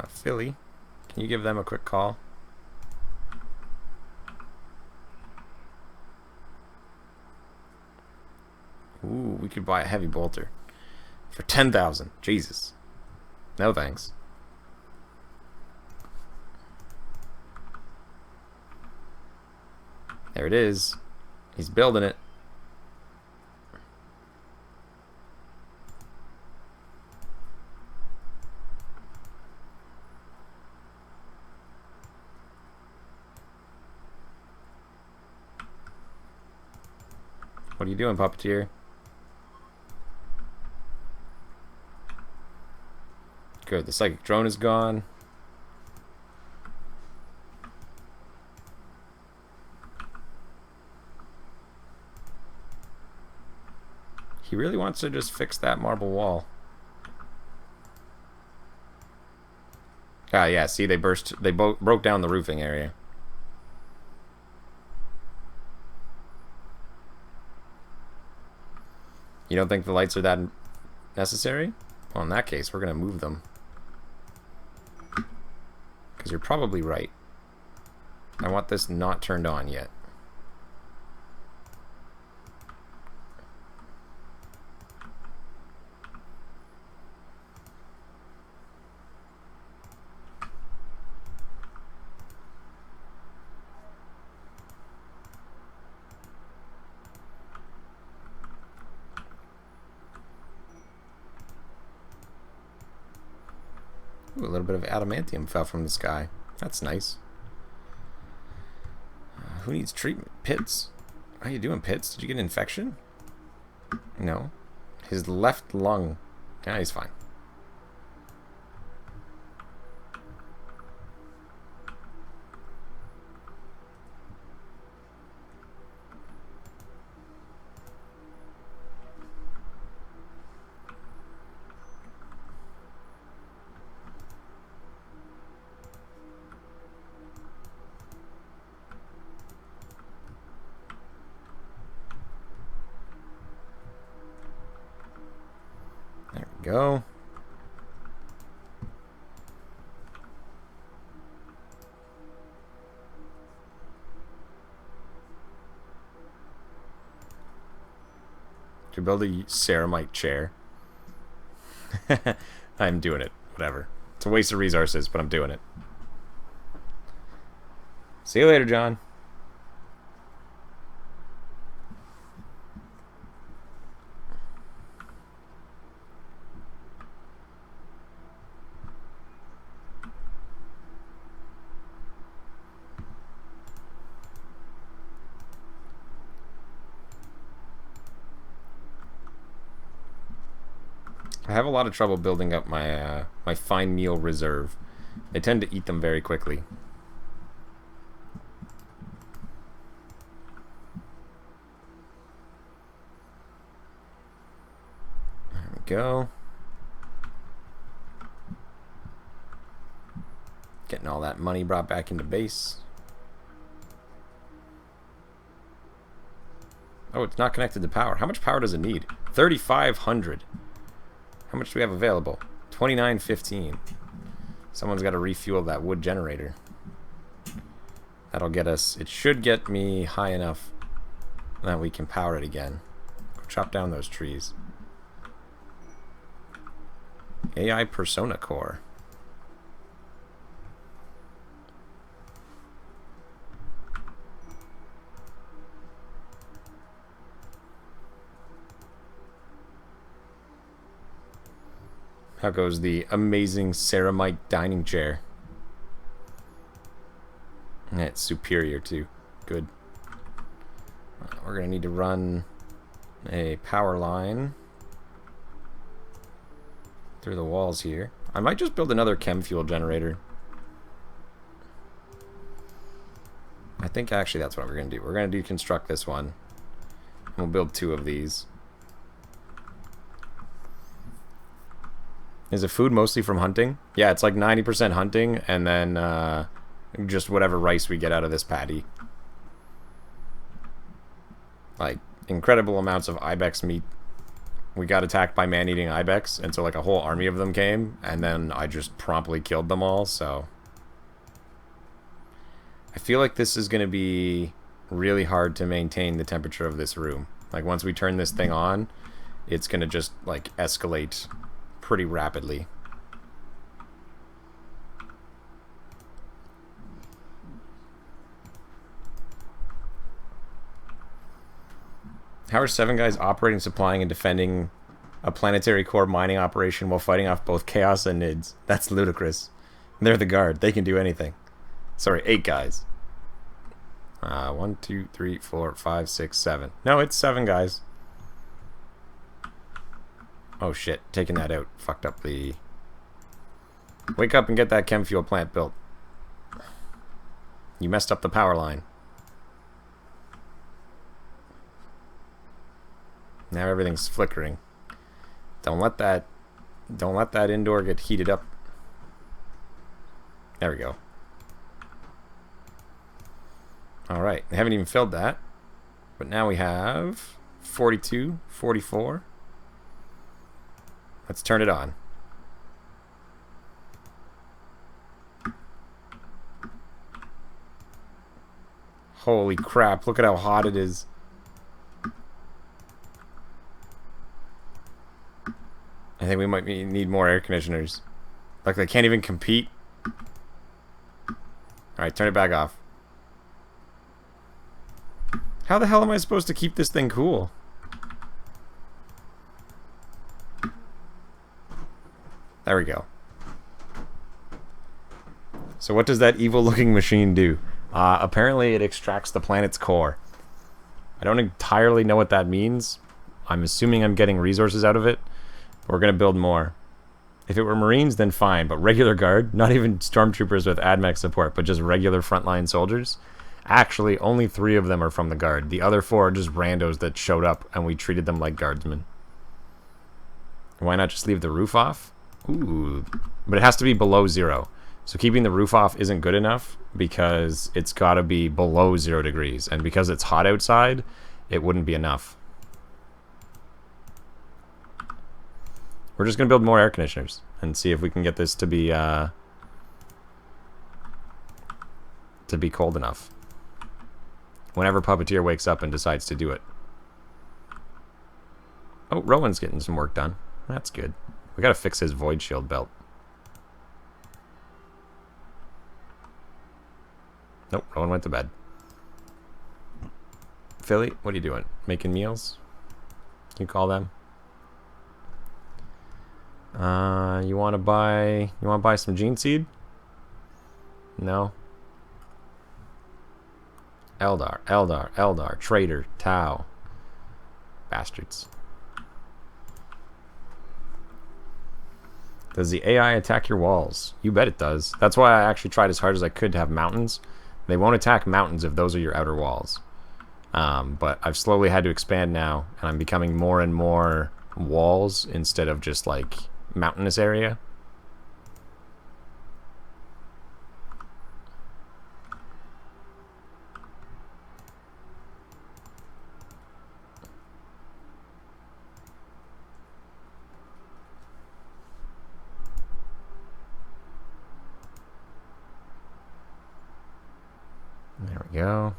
Philly. Can you give them a quick call? Ooh, we could buy a heavy bolter. For 10,000. Jesus. No thanks. There it is. He's building it. What are you doing, Puppeteer? Good, the psychic drone is gone. He really wants to just fix that marble wall. Ah, yeah, see, they broke down the roofing area. You don't think the lights are that necessary? Well, in that case, we're going to move them. Because you're probably right. I want this not turned on yet. Ooh, a little bit of adamantium fell from the sky. That's nice. Who needs treatment? Pitts. How you doing, Pitts? Did you get an infection? No. His left lung. Yeah, he's fine. Go. To build a ceramite chair. I'm doing it. Whatever. It's a waste of resources, but I'm doing it. See you later, John. I have a lot of trouble building up my my fine meal reserve. They tend to eat them very quickly. There we go. Getting all that money brought back into base. Oh, it's not connected to power. How much power does it need? 3,500. How much do we have available? 2915. Someone's got to refuel that wood generator. That'll get us... It should get me high enough that we can power it again. Go chop down those trees. AI Persona Core. How goes the amazing ceramite dining chair? It's superior too. Good. We're gonna need to run a power line through the walls here. I might just build another chem fuel generator. I think actually that's what we're gonna do. We're gonna deconstruct this one. And we'll build 2 of these. Is it food mostly from hunting? Yeah, it's like 90% hunting, and then just whatever rice we get out of this paddy. Like, incredible amounts of ibex meat. We got attacked by man-eating ibex, and so like a whole army of them came, and then I just promptly killed them all, so... I feel like this is going to be really hard to maintain the temperature of this room. Like, once we turn this thing on, it's going to just, like, escalate pretty rapidly. How are 7 guys operating, supplying, and defending a planetary core mining operation while fighting off both Chaos and Nids? That's ludicrous. They're the guard. They can do anything. Sorry, 8 guys. 1, 2, 3, 4, 5, 6, 7. No, it's 7 guys. Oh shit, taking that out. Fucked up the... Wake up and get that chem fuel plant built. You messed up the power line. Now everything's flickering. Don't let that indoor get heated up. There we go. Alright, I haven't even filled that. But now we have 42, 44. Let's turn it on. Holy crap, look at how hot it is. I think we might need more air conditioners. Like, they can't even compete. Alright, turn it back off. How the hell am I supposed to keep this thing cool? There we go. So what does that evil-looking machine do? Apparently it extracts the planet's core. I don't entirely know what that means. I'm assuming I'm getting resources out of it. We're going to build more. If it were Marines, then fine. But regular guard, not even stormtroopers with AdMech support, but just regular frontline soldiers. Actually, only 3 of them are from the guard. The other 4 are just randos that showed up, and we treated them like guardsmen. Why not just leave the roof off? Ooh. But it has to be below 0. So keeping the roof off isn't good enough, because it's got to be below 0 degrees. And because it's hot outside, it wouldn't be enough. We're just going to build more air conditioners and see if we can get this to be cold enough. Whenever Puppeteer wakes up and decides to do it. Oh, Rowan's getting some work done. That's good. We got to fix his void shield belt. Nope, Rowan went to bed. Philly, what are you doing? Making meals? You call them? You want to buy some gene seed? No. Eldar, traitor, Tau. Bastards. Does the AI attack your walls? You bet it does. That's why I actually tried as hard as I could to have mountains. They won't attack mountains if those are your outer walls. But I've slowly had to expand now, and I'm becoming more and more walls instead of just like mountainous area. There we go.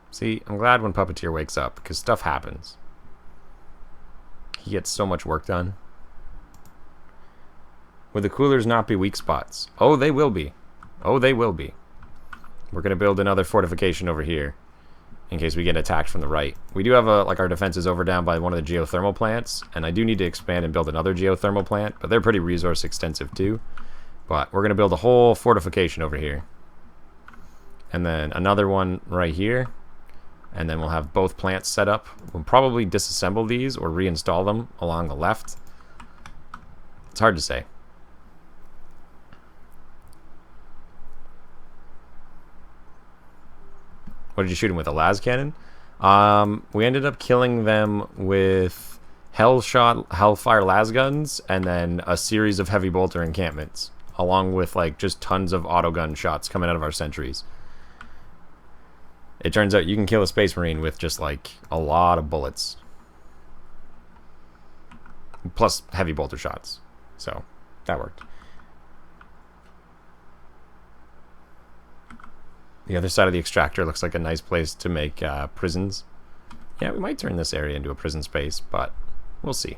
See, I'm glad when Puppeteer wakes up, because stuff happens. He gets so much work done. Would the coolers not be weak spots? Oh, they will be. Oh, they will be. We're going to build another fortification over here. in case we get attacked from the right. We do have like our defenses over down by one of the geothermal plants, and I do need to expand and build another geothermal plant, but they're pretty resource extensive too. But we're going to build a whole fortification over here. And then another one right here. And then we'll have both plants set up. We'll probably disassemble these or reinstall them along the left. It's hard to say. What did you shoot him with? A las cannon? We ended up killing them with Hellfire las guns, and then a series of heavy bolter encampments, along with like just tons of autogun shots coming out of our sentries. It turns out you can kill a Space Marine with just like a lot of bullets, plus heavy bolter shots. So that worked. The other side of the extractor looks like a nice place to make prisons. Yeah, we might turn this area into a prison space, but we'll see.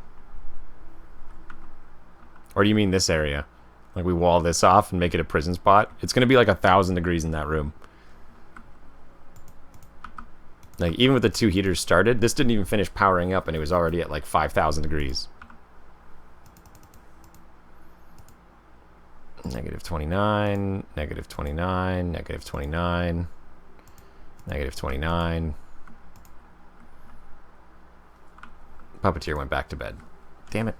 Or do you mean this area? Like we wall this off and make it a prison spot? It's going to be like 1,000 degrees in that room. Like even with the 2 heaters started, this didn't even finish powering up and it was already at like 5,000 degrees. Negative 29, negative 29, negative 29, negative 29. Puppeteer went back to bed. Damn it.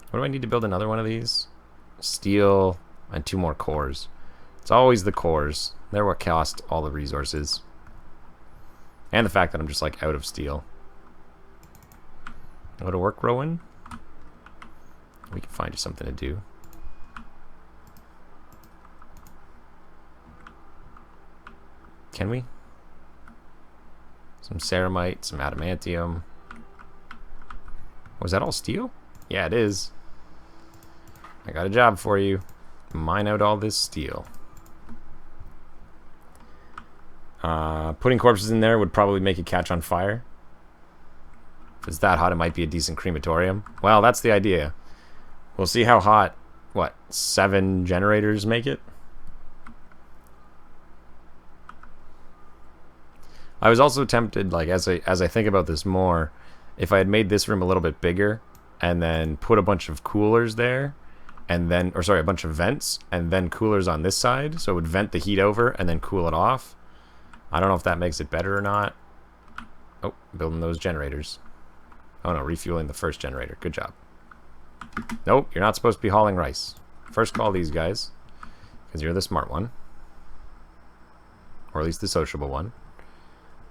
What do I need to build another one of these? Steel and 2 more cores. It's always the cores. They're what cost all the resources. And the fact that I'm just like out of steel. Go to work, Rowan? We can find you something to do. Can we? Some ceramite, some adamantium. Was that all steel? Yeah, it is. I got a job for you. Mine out all this steel. Putting corpses in there would probably make it catch on fire. If it's that hot, it might be a decent crematorium. Well, that's the idea. We'll see how hot, what, 7 generators make it? I was also tempted, like, as I think about this more, if I had made this room a little bit bigger, and then put a bunch of coolers there, and then, or sorry, a bunch of vents, and then coolers on this side, so it would vent the heat over, and then cool it off. I don't know if that makes it better or not. Oh, building those generators. Oh no, refueling the first generator. Good job. Nope, you're not supposed to be hauling rice. First call these guys, because you're the smart one. Or at least the sociable one.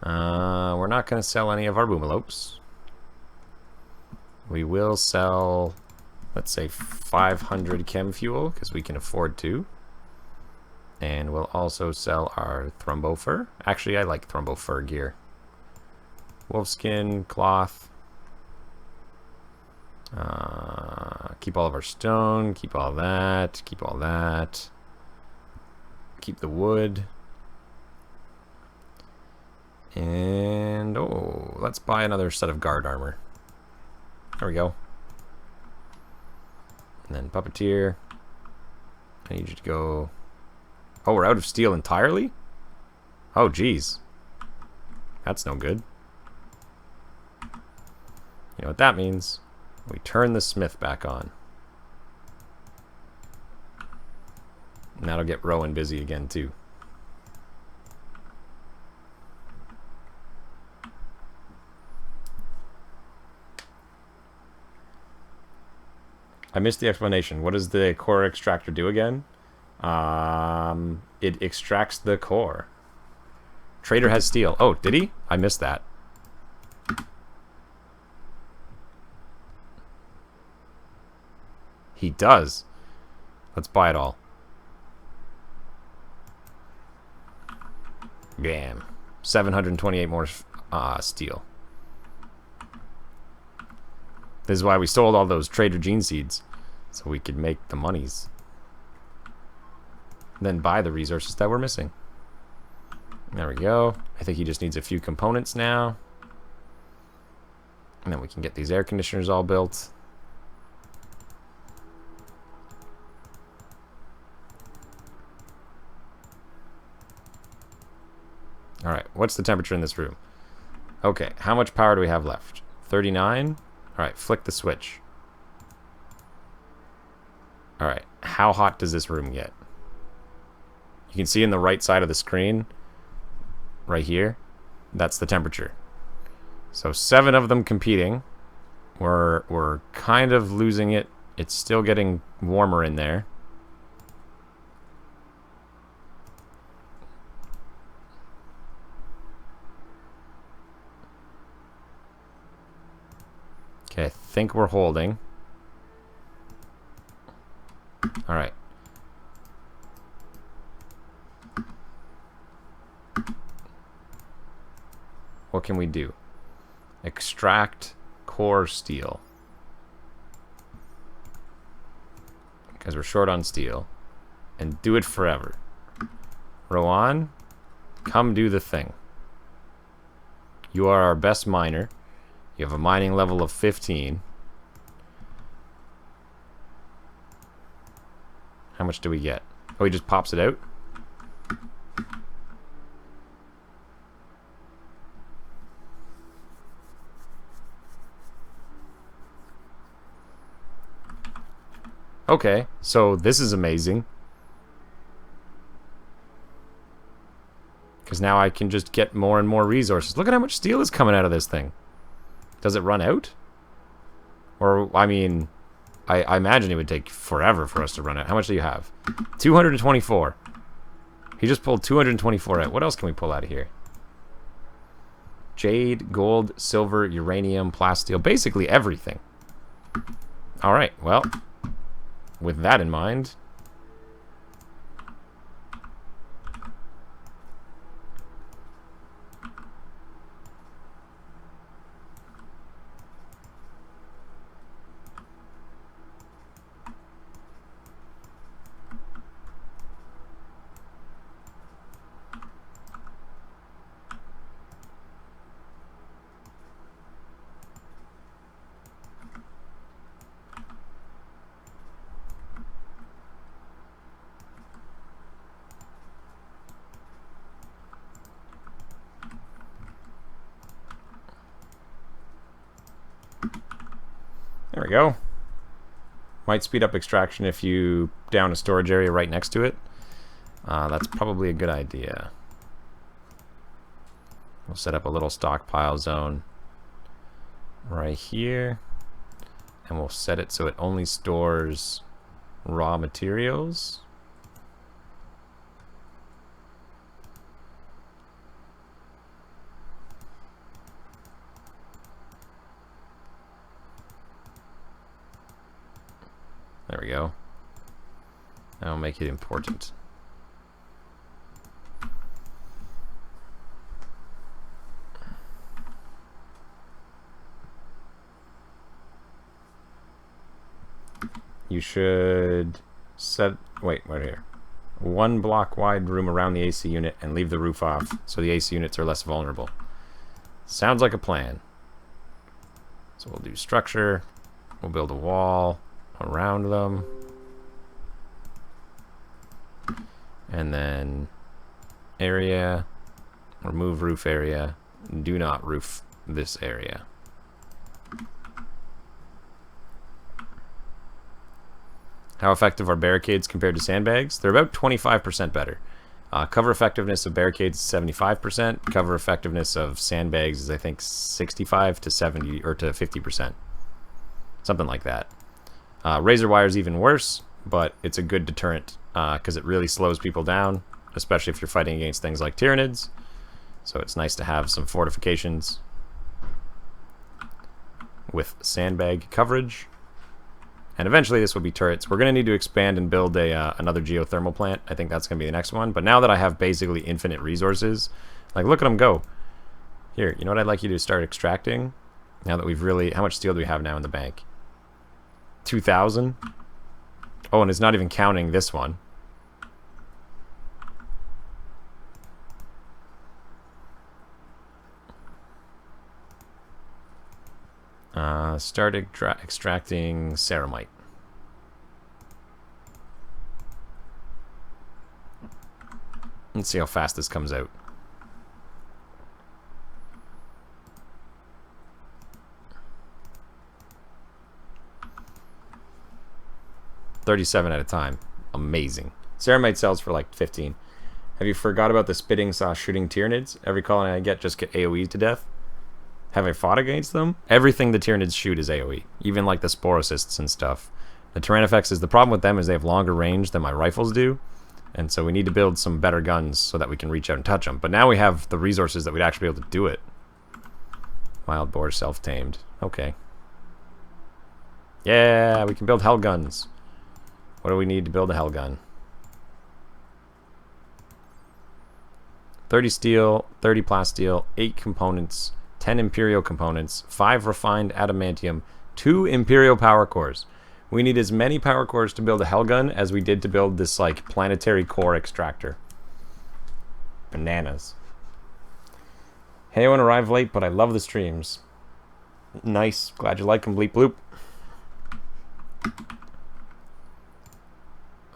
We're not going to sell any of our boomalopes. We will sell, let's say, 500 chem fuel, because we can afford to. And we'll also sell our thrumbo fur. Actually, I like thrumbo fur gear. Wolfskin, cloth. Keep all of our stone, keep all that, keep all that. Keep the wood. And, oh, let's buy another set of guard armor. There we go. And then puppeteer. I need you to go... Oh, we're out of steel entirely? Oh, geez. That's no good. You know what that means? We turn the smith back on. And that'll get Rowan busy again, too. I missed the explanation. What does the core extractor do again? It extracts the core. Trader has steel. Oh, did he? I missed that. He does. Let's buy it all. Bam. 728 more steel. This is why we sold all those trader gene seeds, so we could make the monies. Then buy the resources that we're missing. There we go. I think he just needs a few components now. And then we can get these air conditioners all built. Alright, what's the temperature in this room? Okay, how much power do we have left? 39? Alright, flick the switch. Alright, how hot does this room get? You can see in the right side of the screen, right here, that's the temperature. So 7 of them competing. We're kind of losing it. It's still getting warmer in there. Okay, I think we're holding. Alright. What can we do? Extract core steel. Because we're short on steel. And do it forever. Rowan, come do the thing. You are our best miner. You have a mining level of 15. How much do we get? Oh, he just pops it out? Okay, so this is amazing. Because now I can just get more and more resources. Look at how much steel is coming out of this thing. Does it run out? Or, I mean, I imagine it would take forever for us to run out. How much do you have? 224. He just pulled 224 out. What else can we pull out of here? Jade, gold, silver, uranium, plasteel. Basically everything. Alright, well, with that in mind... There we go. Might speed up extraction if you down a storage area right next to it. That's probably a good idea. We'll set up a little stockpile zone right here. And we'll set it so it only stores raw materials. There we go. That'll make it important. You should set... Wait, right here. 1 block wide room around the AC unit and leave the roof off so the AC units are less vulnerable. Sounds like a plan. So we'll do structure. We'll build a wall around them, and then area, remove roof area, do not roof this area. How effective are barricades compared to sandbags? They're about 25% better. Cover effectiveness of barricades is 75%. Cover effectiveness of sandbags is, I think, 65 to 70 or to 50%. Something like that. Razor wire is even worse, but it's a good deterrent because it really slows people down, especially if you're fighting against things like Tyranids. So it's nice to have some fortifications with sandbag coverage. And eventually this will be turrets. We're going to need to expand and build another geothermal plant. I think that's going to be the next one. But now that I have basically infinite resources, like, look at them go. Here, you know what I'd like you to start extracting? Now that we've really... How much steel do we have now in the bank? 2,000. Oh, and it's not even counting this one. Start extracting ceramite. Let's see how fast this comes out. 37 at a time. Amazing. Ceramite sells for like 15. Have you forgot about the spitting saw shooting Tyranids? Every colony I get just get AoE'd to death. Have I fought against them? Everything the Tyranids shoot is AoE. Even like the Sporocysts and stuff. The Tyrannofex, the problem with them is they have longer range than my rifles do. And so we need to build some better guns so that we can reach out and touch them. But now we have the resources that we'd actually be able to do it. Wild boar self-tamed. Okay. Yeah, we can build hell guns. What do we need to build a hell gun? 30 steel, 30 plasteel, 8 components, 10 imperial components, 5 refined adamantium, 2 imperial power cores. We need as many power cores to build a hell gun as we did to build this like planetary core extractor. Bananas. Hey, I want to arrive late, but I love the streams. Nice. Glad you like them, bleep bloop.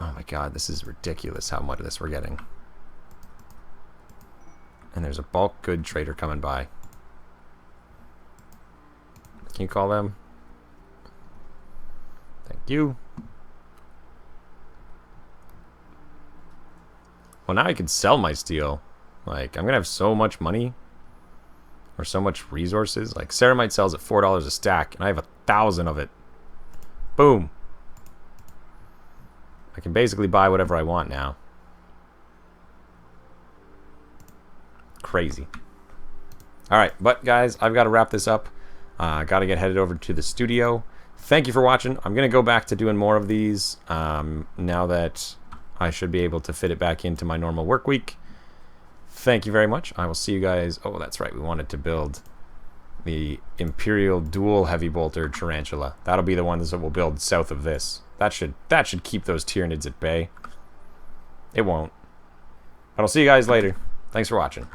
Oh my god, this is ridiculous how much of this we're getting. And there's a bulk good trader coming by. Can you call them? Thank you. Well, now I can sell my steel. Like, I'm gonna have so much money. Or so much resources. Like, Ceramite sells at $4 a stack, and I have 1,000 of it. Boom. I can basically buy whatever I want now. Crazy. Alright, but guys, I've got to wrap this up. Got to get headed over to the studio. Thank you for watching. I'm going to go back to doing more of these now that I should be able to fit it back into my normal work week. Thank you very much. I will see you guys. Oh, that's right. We wanted to build the Imperial Dual Heavy Bolter Tarantula. That'll be the ones that we'll build south of this. That should keep those Tyranids at bay. It won't. But I'll see you guys later. Thanks for watching.